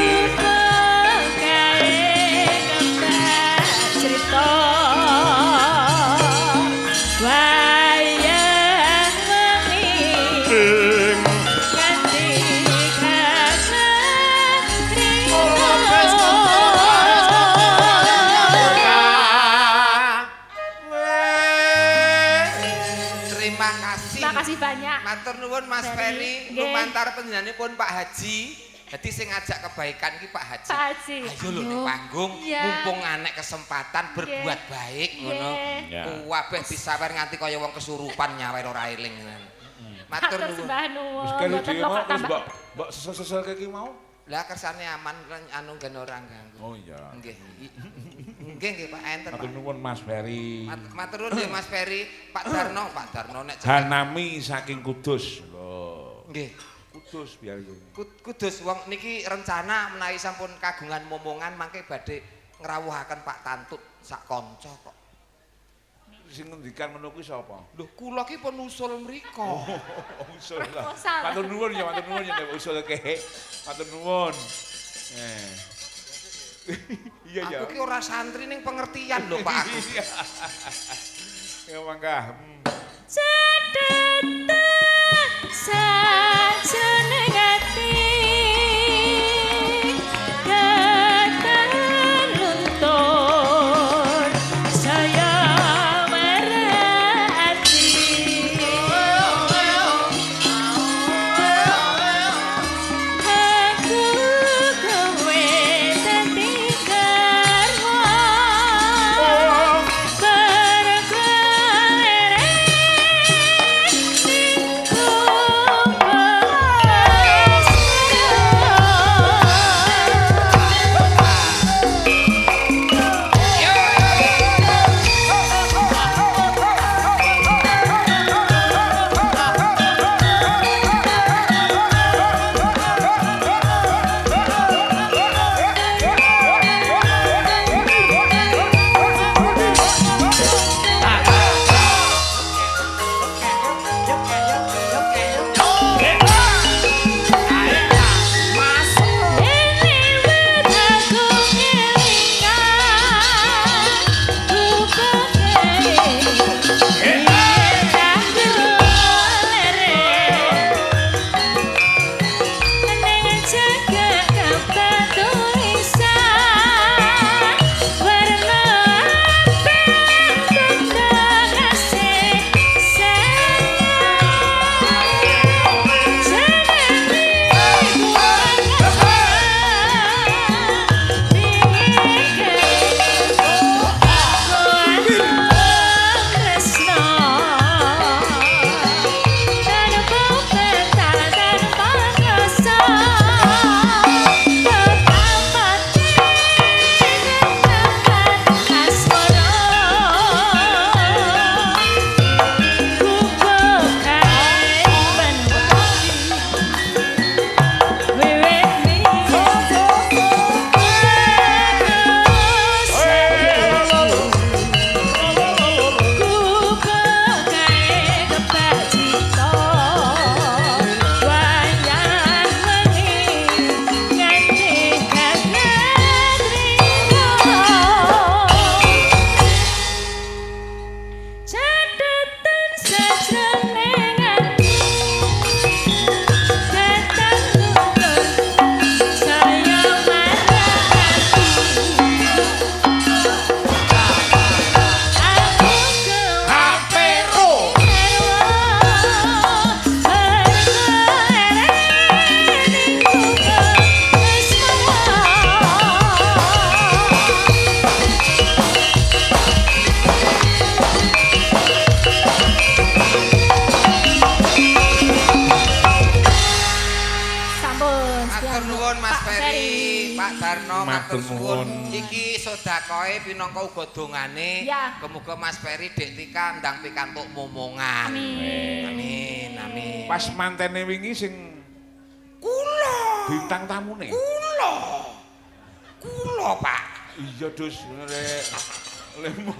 kasih banyak. Matur nuwun Mas Ferry, lumantar panjenenganipun Pak Haji. Jadi sing ngajak kebaikan iki Pak Haji. Pak Haji. Ayo lho ning panggung, Iya. mumpung anek kesempatan berbuat baik ngono. Kabeh disawer nganti kaya wong kesurupan nyawer ora eling. Matur nuwun. Sembah nuwun. Wis kene Mboten dhewe kok mau terus tambah. mbok sesel iki mau. Lah kersane aman anu gen ora ganggu. Oh iya. Nggih. Nggih Pak enten. Matur nuwun Mas Ferry. Matur nuwun nggih Mas Ferry, Pak Darno nek Hanami saking Kudus. Lho. nggih. Kudus biar iki. Kudus wong niki rencana menawi sampun kagungan momongan mangke badhe ngrawuhaken Pak Tantut sak kanca kok. Sing ngendikan ngono kuwi sapa? Lho kula ki pun usul mriko. Usul lah. Proposal. Matur nuwun ya nek usul ke. Matur nuwun. Iya ya. Aku ki ora santri ning pengertian lho Pak aku. Ya mangga. Cedeta sajeneng ati keteruntur saya merati aku kowe dadi garwa matur suwun. Iki sedakoe pinangka uga dongane. Muga Mas Ferry Dek Tika ndang pikantuk momongan. Amin. Amin. Pas mantene wingi sing kula bintang tamune. Kula, Pak. Iya, Dus. Lemu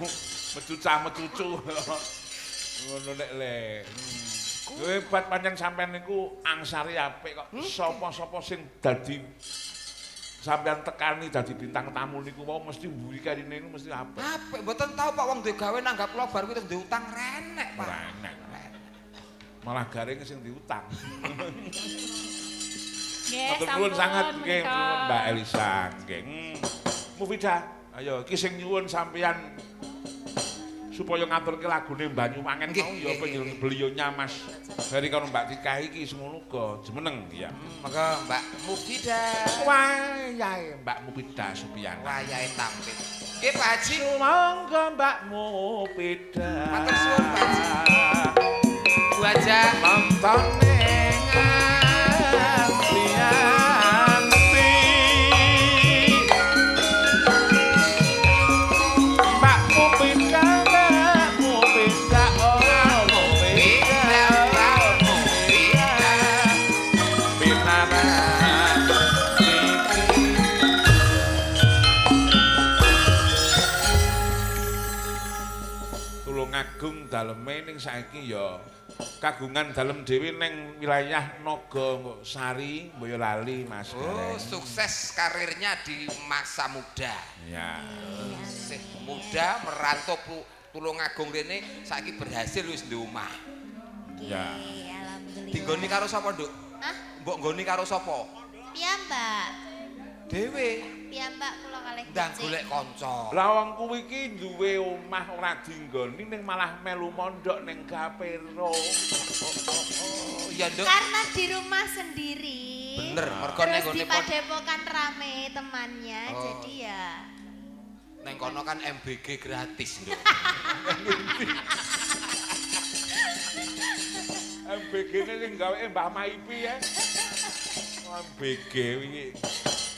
mecuca-mecucu. Ngono nek le. Kowe pancen sampean niku angsari apik kok. Sapa-sapa sing dadi sampean tekani dadi bintang tamu niku mau mesti mburi karine niku mesti apik. Apik mboten tau Pak wong duwe gawe nanggap kula bar kuwi duwe utang renek Pak. Renek. Malah garing sing diutang. Nggih, Matur nuwun sanget nggih menika. nuwun Mbak Elisa nggih. Mufida, ayo iki sing nyuwun sampeyan supaya ngaturke lagune Banyuwangen mau ya penjenengan beliaunya Mas Heri karo Mbak Tika iki semono uga jemeneng ya. Maka Mbak Mufida. Wayahe Mbak Mufida Supiana. Wayahe tampil. Nggih Pak Haji. Monggo Mbak Mufida. Matur suwun Pak Haji. Bu Haja nonton ning Lianti. Mbak Mufida, Mbak Mufida, oh Mufida, Mufida, Binara Tulungagung daleme ning saiki ya kagungan dalem dhewe ning wilayah Naga Sari, Boyo lali Mas. Oh, sukses karirnya di masa muda. Ya. Sih muda merantau Tulungagung rene saiki berhasil wis di omah. Ya. Alhamdulillah. Dinggoni karo sapa, Nduk? Hah? Mbok nggoni karo sapa? Piyambak. Dhewe. Piyambak kula kalih Ndang kucing. golek kanca. Lah wong kuwi iki duwe omah ora dinggoni ning malah melu mondok ning Gapero. Oh, iya, Nduk. Karena di rumah sendiri. Bener, mergo Terus ning di gone padepokan rame temannya, Oh. jadi ya. ning kono kan MBG gratis, Nduk. MBG-ne sing gawe Mbah Maipi ya. MBG wingi.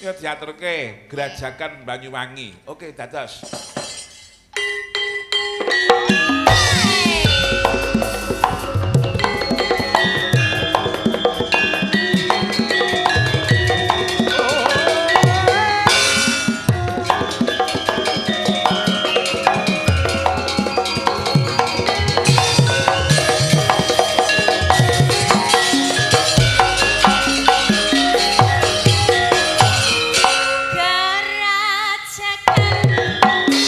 Ya diaturke Grajakan Banyuwangi. Oke, dados. Gerajakan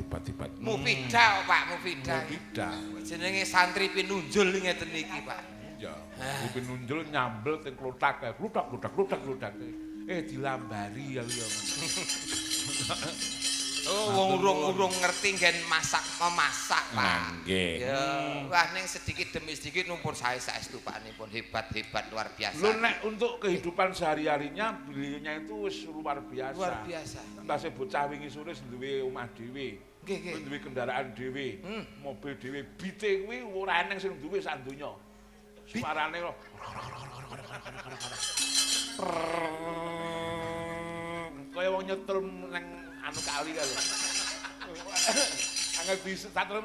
hebat. Mufidah, Pak, Mufidah. Mufidah. Jenenge santri pinunjul ngeten iki, Pak. Ya, pinunjul nyambel teng klothak, kluthak. Dilambari ya. Oh, wong urung ngerti nggen memasak, Pak. Nggih. Ya, wah ning sedikit demi sedikit numpun saestu Pak nipun hebat luar biasa. Lu nek untuk kehidupan sehari-harinya beliaunya itu wis luar biasa. Luar biasa. Entase bocah wingi sore duwe omah dhewe. Nggih. Duwe kendaraan dhewe, mobil dhewe, bite kuwi ora eneng sing duwe sak donya. Suarane kok kaya wong nyetul nang anu kali kali. Angel bisa satrem.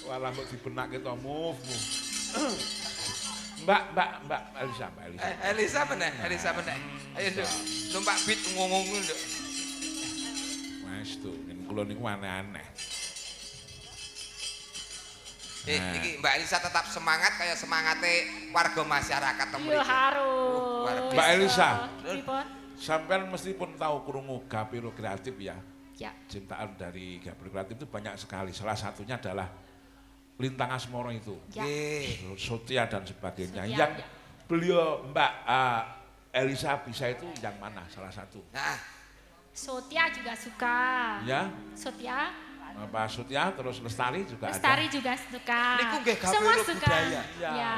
Walah mbok dibenake to move. Mbak Elisa. Elisa meneh. Ayo, Nduk. Numpak beat ngomong Nduk. Wes tuh, kula niku aneh-aneh. Iki Mbak Elisa tetap semangat kayak semangate warga masyarakat Yo mriki. harus. luar biasa. Mbak Elisa. Pripun? Sampean mesti pun tahu krungu Gapiro Kreatif ya. Ya. Cintaan dari Gapiro Kreatif itu banyak sekali. Salah satunya adalah Lintang Asmoro itu. Ya. Nggih. Sotia dan sebagainya. Sotia, Yang ya. beliau Mbak Elisa bisa itu yang mana salah satu? Nah, Sotia juga suka. Ya, Sotia, Pak Sotia terus Lestari juga Lestari ada. juga suka. Niku nggih Semua Gapiro suka. budaya. Ya.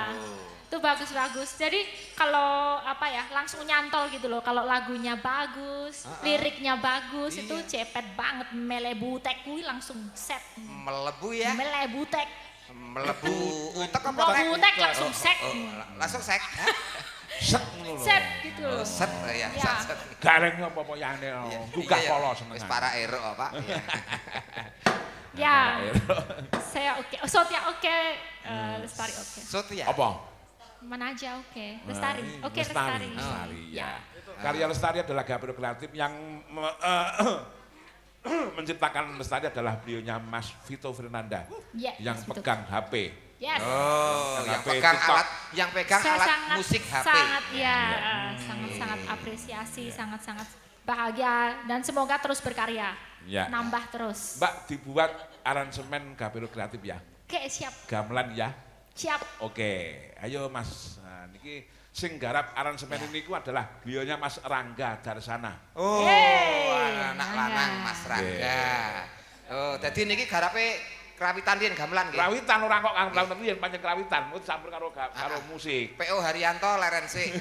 Itu bagus-bagus. Jadi kalau apa ya, langsung nyantol gitu loh. Kalau lagunya bagus, liriknya bagus, itu cepet banget melebutek kuwi langsung set. Melebu ya. Melebutek. Melebu utek apa Melebutek langsung set. Langsung sek. Set ngono lho. Set gitu Oh, loh. set ya, Ya. set. Gareng apa-apa yane. Gugah Iya, polo Wis senengan. para ero, Pak. Ya. Saya oke. Oh, Sotia oke. Lestari oke. Sotia. Apa? Mana aja oke. Lestari. Nah, Oke, Lestari. Lestari, Ya. ya. Karya Lestari adalah Gapiro Kreatif yang menciptakan Lestari adalah beliaunya Mas Vito Fernanda Ya, yang Mas Vito. pegang HP. Yes. Oh, Yang yang HP pegang TikTok. yang pegang Saya alat sangat, musik HP. sangat ya, sangat apresiasi, sangat bahagia dan semoga terus berkarya. Ya. Nambah terus. Mbak dibuat aransemen Gapiro Kreatif ya. Oke, siap. Gamelan ya. Siap. Oke, ayo Mas. Nah, niki sing garap aransemen ini adalah beliaunya Mas Rangga Darsana. Oh, Hey, anak Rangga. lanang Mas Rangga. Oh, dadi niki garape krawitan riyen gamelan nggih. Krawitan ora kok gamelan tapi yang panjang krawitan, itu campur karo musik. PO Haryanto leren sik.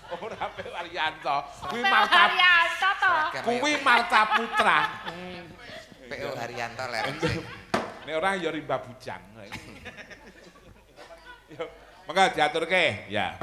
Ora Pak Ariyanto. Kuwi Sampai Marta Haryanto toh. kuwi Marta Putra. PO Haryanto leren sik. Nek ora ya Rimba Bujang. Yo, mangga diaturke. Ya.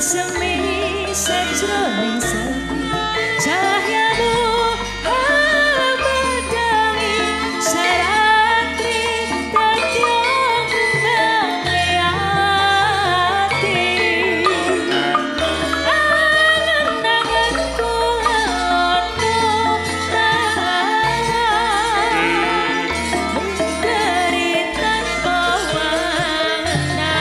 semi sajroning sepi cahyamu abadi serati tetyong ngeliati angen-angenku lelono misteri tanpa warna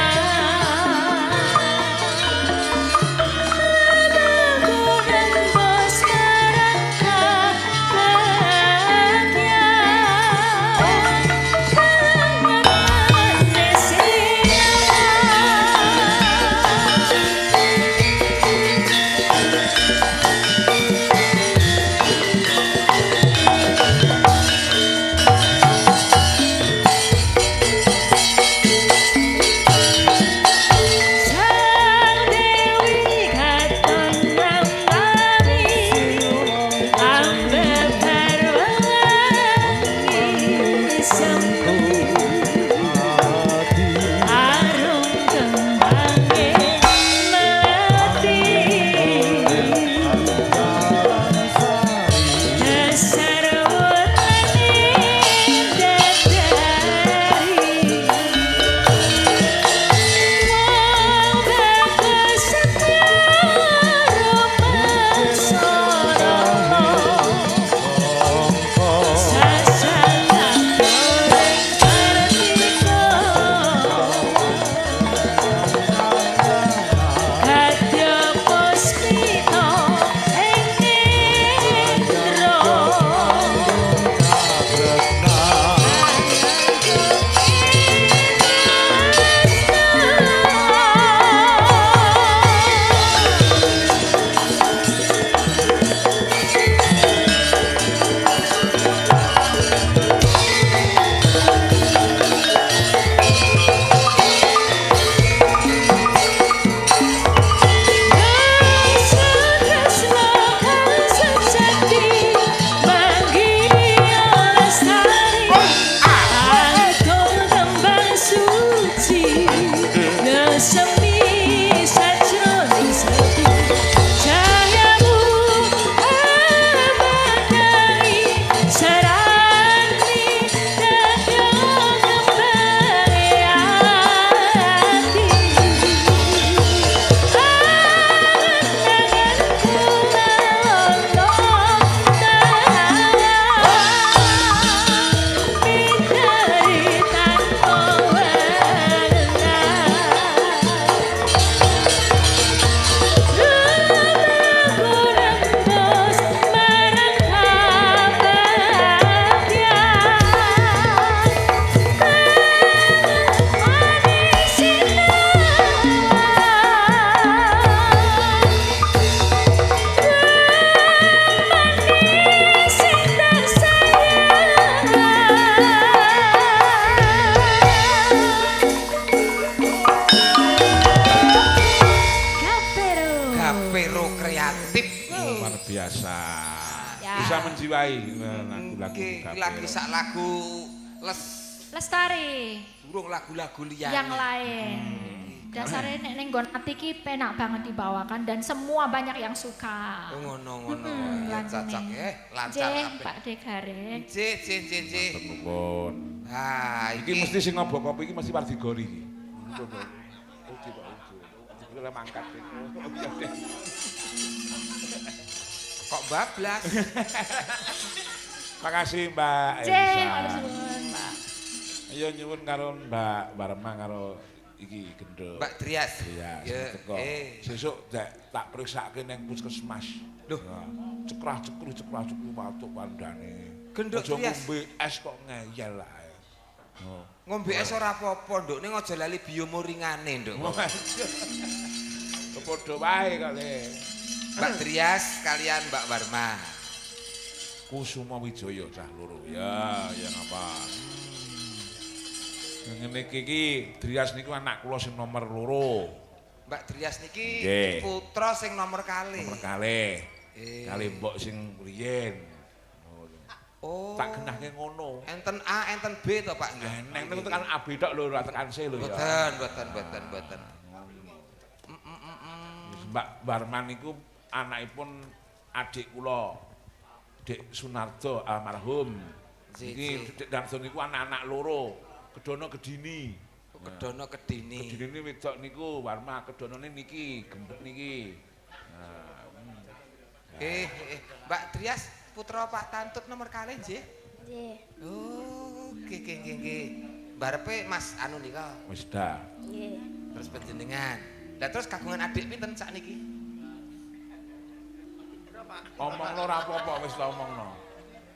biasa. Ya. Bisa menjiwai lagu-lagu lagi sak lagu Lestari. Durung lagu-lagu liyane. Yang lain. Dasarnya nek ning nggon ati iki penak banget dibawakan dan semua banyak yang suka. Ngono-ngono. Ya cocok ya, lancar Jeh, kabeh. Pak Degare. Cih. Nuwun. Ah, Iki mesti sing ngobok kopi iki mesti Wardigori iki. Coba. Uji Pak Uji. Iki mangkat. Kok bablas? Makasih Mbak Jeh, Elsa. matur suwun, Pak. Ayo nyuwun karo Mbak Barma karo iki gendho. Mbak Trias. Iya, Ya, teko. Sesuk tak periksake ning puskesmas. Loh, cekrah-cekru watuk kandhane. Gendhok Aja Trias. ngombe es kok ngeyel ae. Oh. Ngombe es ora apa-apa, Nduk. Ning aja lali biomoringane, Nduk. Padha wae kali. Mbak Trias kalian Mbak Warma. Kusuma Wijaya cah loro. Ya ngapa. Ngene iki Drias niku anak kula sing nomor 2. Mbak Trias niki Nggih. putra sing nomor kalih. Nomor kalih. Kalih mbok sing riyen. Oh. Tak genahke ngono. Enten A, enten B to, Pak? Neng niku tekan AB tok lho, ora tekan C lho ya. Mboten. Mbak Barman niku anakipun adik kula. Dik Sunardo almarhum. Iki Dik Darso niku anak-anak loro. Kedono Gedini. Kedono Kedini. Gedini wedok niku Warma, kedonone niki, gembet niki. Mbak Trias putra Pak Tantut nomor kalih nggih? Nggih. Oh, nggih. Barepe Mas anu nika. Wis dah. Nggih. Terus panjenengan. Lah terus kagungan adik pinten sakniki? Omongno ora apa-apa wis lah omongno.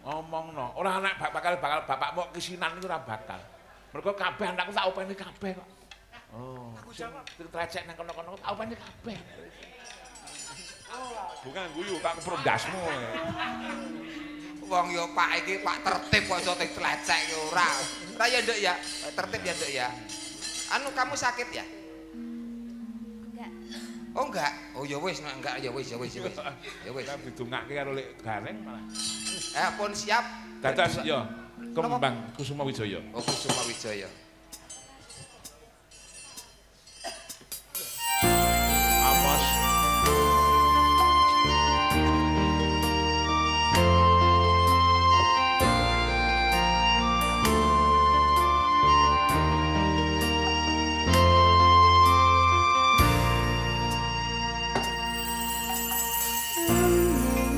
Omongno. Ora anak bakal bapakmu kisinan iku ora bakal. Mergo kabeh anakku tak openi kabeh kok. Oh. Aku jawab. Trecek nang kono-kono tak openi kabeh. Bukan guyu tak keprondasmu. Wong yo Pak iki Pak tertib kok iso tlecek ora. Ora ya Nduk ya. Tertib ya Nduk ya. Anu kamu sakit ya? Enggak. Oh enggak. Oh ya wis enggak ya wis. Ya wis. Kita didongake karo Lek Gareng malah. Pun siap. Dados ya Kembang Kusuma Wijaya. Oh Kusuma Wijaya. Amos.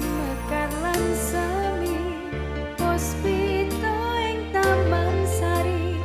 Mekar lan sami puspita ing taman sari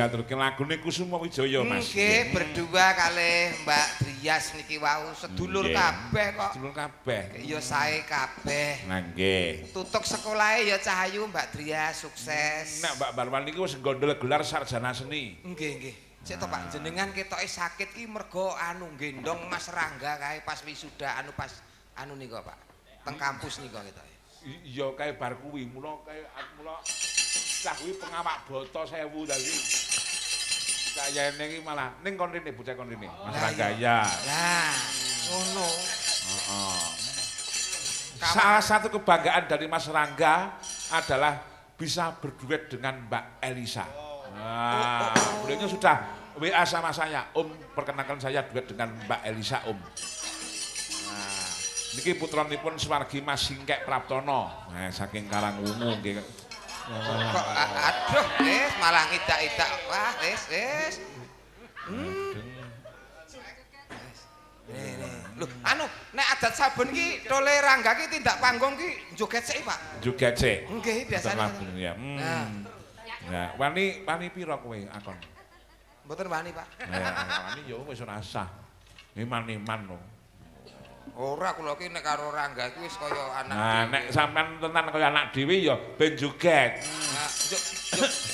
diaturke lagune Kusuma Wijaya Mas. Nggih, berdua kalih Mbak Drias niki wau sedulur Nggih. kabeh kok. Sedulur kabeh. Ya sae kabeh. Nah nggih. Tutuk sekolahe ya Cahayu Mbak Drias sukses. Nek Mbak Barwan niki wis gondol gelar sarjana seni. Nggih, nggih. Cek to Pak, jenengan ketoke sakit ki mergo gendong Mas Rangga kae pas wisuda pas nika Pak. Teng kampus nika ketoke. Iya kae bar kuwi, mula cah kuwi pengawak boto 1000 tadi. Kayane iki malah ning kon rene bocah kon rene. Mas Ranggaya. Lah, ngono. Heeh. Salah satu kebanggaan dari Mas Rangga adalah bisa berduet dengan Mbak Elisa. Nah, beliaunya sudah WA sama saya, Om perkenalkan saya duet dengan Mbak Elisa, Om. Nah, niki putranipun Swargi Mas Singkek Praptono. Nah, saking Karangwungu nggih. Kok aduh, malah ngidak-idak. Wah, wis. Lho, nek adat saben ki Tole Rangga ki tindak panggung ki joget sik, Pak. Joget sik. Nggih, biasane. Ya. Nah, Ya, wani pira kowe akon? mboten wani, Pak. Ya, wani ya wis ora sah. Iman-iman lho. Ora kula ki nek karo Rangga ki wis kaya anak. Nah, nek sampean tenan kaya anak dhewe ya ben joget. Nah,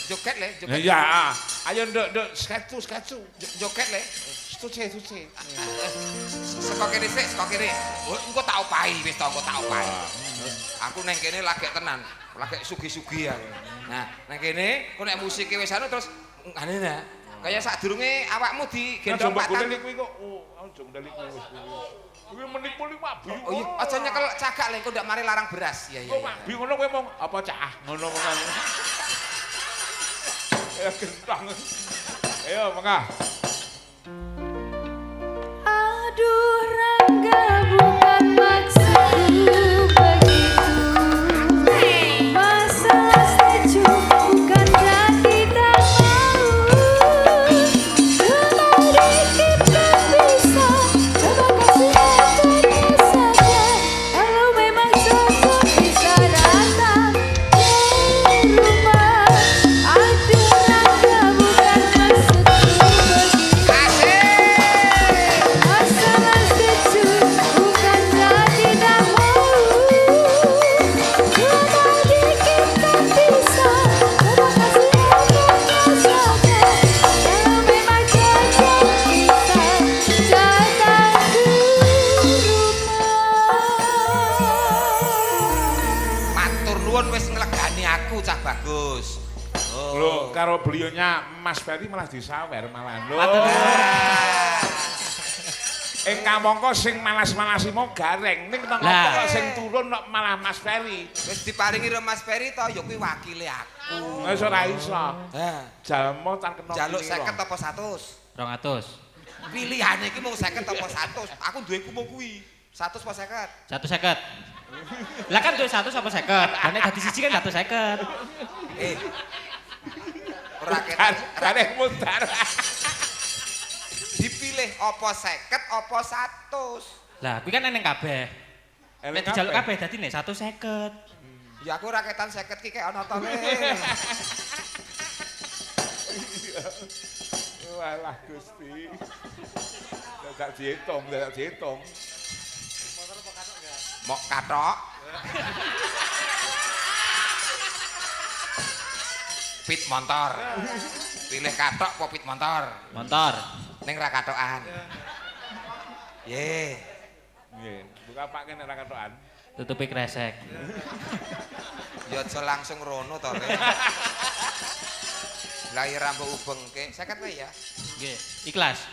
joget le, joget. Ya, ayo nduk sketsu. Joget le. Suce. Saka kene sik, saka kene. Engko tak opahi wis to, engko tak opahi. Aku neng kene lagi tenan, lagi sugi-sugi ya. Nah, neng kene, kok nek musike wis anu terus ngene nah. Kaya sadurunge awakmu digendong Mbak Pak Gune kuwi kok aja ndali kuwi wis. Kuwi menit poli Pak Biu. Oh iya, aja nyekel cagak lho, engko ndak mari larang beras. Iya. Kok Pak Biu ngono kowe mong apa cah ngono kan. Ya gentang. Ayo, mangga. Aduh Rangga bukan maksudku begitu. Masalah setuju bukan berarti tak mau. Kembali kita bisa coba kasih waktunya saja. Kalau memang cocok bisa datang ke rumah. Aduh Rangga bukan maksudku begitu. Masalah setuju bukan berarti tak mau. Kembali kita bisa coba kasih waktunya saja. Kalau memang cocok bisa datang ke rumah. Matur nuwun wis nglegani aku Cah Bagus. Lho, karo belionya Mas Ferry malah disawer malah. Lho. Engkang mongko sing malas-malasi mau gareng ning teng kok sing turun kok malah Mas Ferry. Wis diparingi karo Mas Ferry to, ya kuwi wakile aku. Wis ora iso. Ha, Jalmo tan kena. jaluk pira. 50 apa 100? 200. Pilihane iki mung 50 apa 100. Aku duweku mung kuwi. 100 apa 50? 150. Lah kan duwe 100 apa 50? Lah nek dadi siji kan 150. Ora ketok. Karek mutar. Dipilih apa 50 apa 100. Lah kuwi kan eneng kabeh. Nek dijaluk kabeh dadi nek 150. Ya aku raketan 50 ki kek ana to le. Walah Gusti. Dadak diitung. Mok katok. Pit motor. Pilih katok apa pit motor? Motor. Ning ra katokan. Ye. Nggih, buka pak kene ra katokan. Tutupi kresek. Ya aja langsung rono to, Le. Lah ya rambut ubengke. 50 wae ya. Nggih, ikhlas.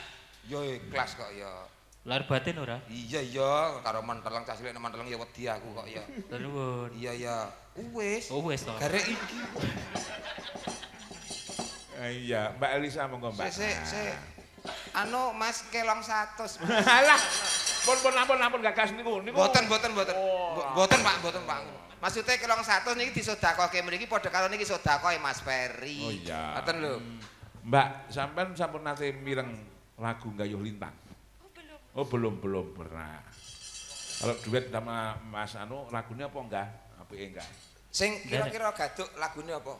Yo ikhlas kok ya. Lahir batin ora? Iya karo menteleng cah cilik menteleng ya wedi aku kok ya. Nuwun. Iya. Wis. Oh wis to. Garek iki. Iya, Mbak Elisa monggo Mbak. Sik. Anu Mas kelong 100. Alah. Pun gagas niku. Mboten. Oh. Mboten Pak. Maksudnya kelong 100 niki disedekahke mriki padha karo niki sedekah Mas Ferry. Oh iya. Ngoten lho. Mbak, sampean sampun nate mireng lagu Gayuh Lintang? Oh belum pernah. Kalau duet sama Mas Anu lagunya apa enggak? Apike enggak? Sing kira-kira gaduk lagune apa?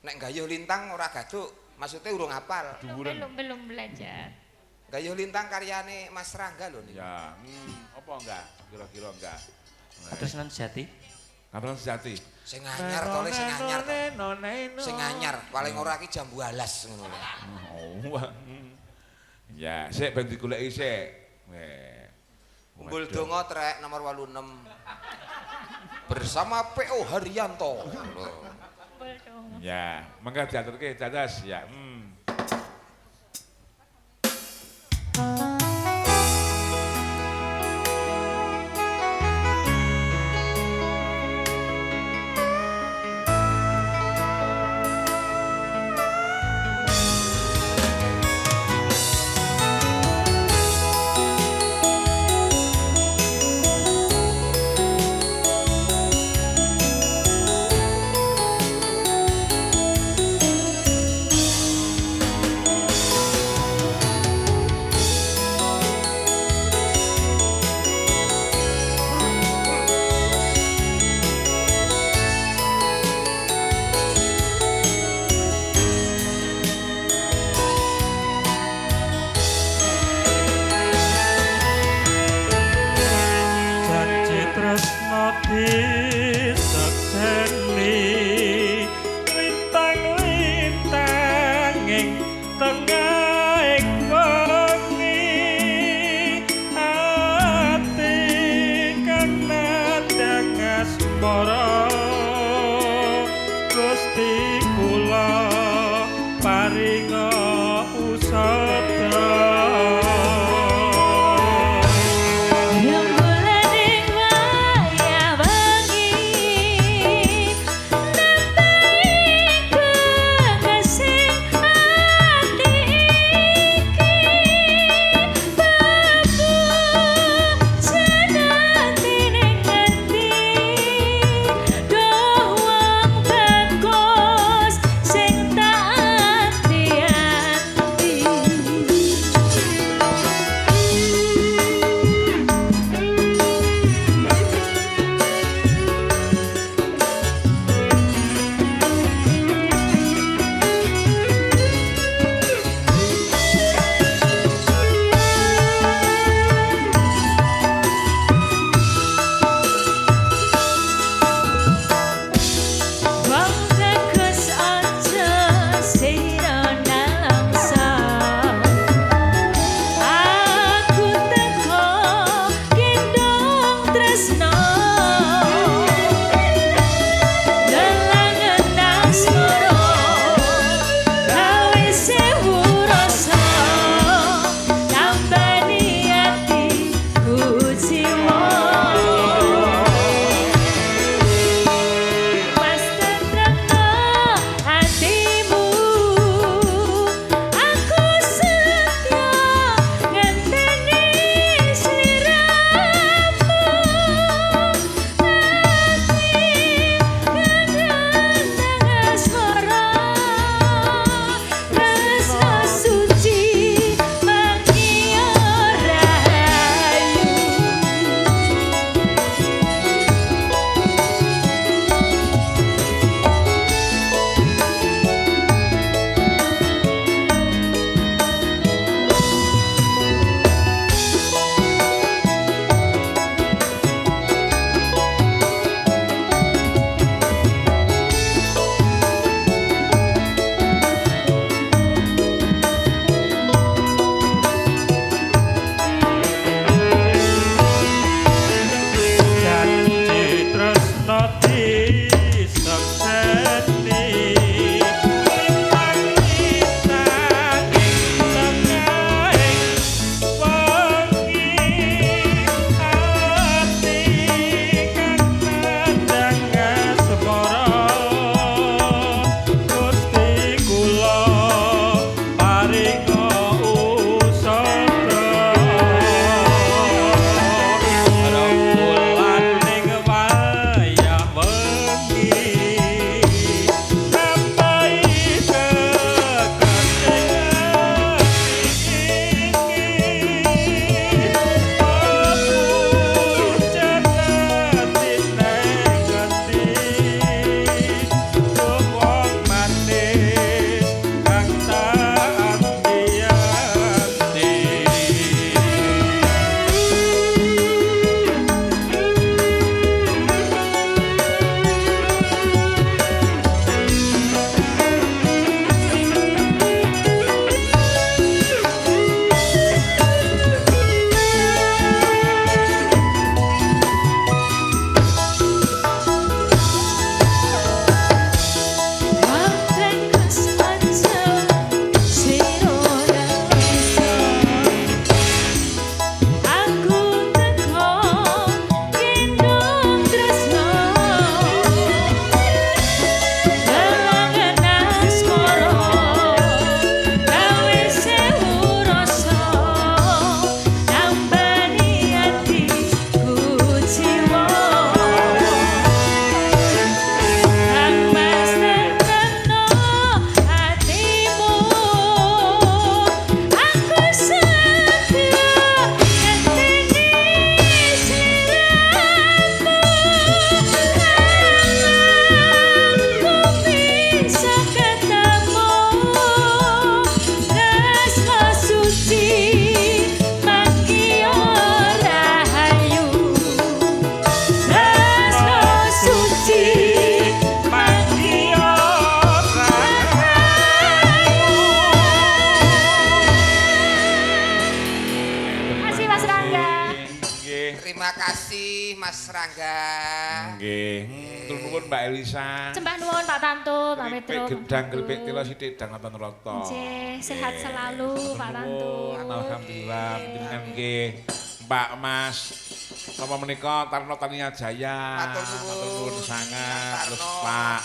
Nek gayuh lintang ora gaduk, maksudnya urung hafal. Belum belajar. Gayuh lintang karyane Mas Rangga lho niku. Ya, apa enggak? Kira-kira enggak. Terus non sejati. Kapan sejati? Sing anyar to, sing anyar to. Sing anyar, paling ora ki jambu alas ngono lho. Oh. Ya, sik ben digoleki sik. Weh. Umbul donga trek nomor 86. Bersama PO Haryanto. Ya, mangga diaturke dadas ya. Terima kasih Mas Rangga. Nggih. Matur nuwun Mbak Elisa. Sembah nuwun Pak Tantu, Pak Petro. Keripik gedang, keripik tila sithik dang nonton rata. Nggih, sehat selalu Pak Tantu. Alhamdulillah panjenengan nggih. Mbak Mas Napa menika Tarno Tania Jaya. Matur nuwun sangat. Terus Tarno. Pak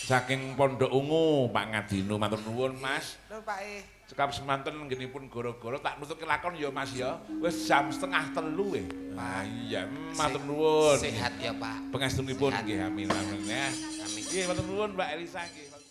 saking Pondok Ungu Pak Ngadino matur nuwun Mas. Lho Pak Cekap semanten nggenipun goro-goro tak nutup kelakon ya Mas ya. Wis jam 2:30 Nah iya matur nuwun. Sehat ya Pak. Pangestunipun Sehat. nggih amin amin ya. Amin. Nggih matur nuwun Mbak Elisa nggih.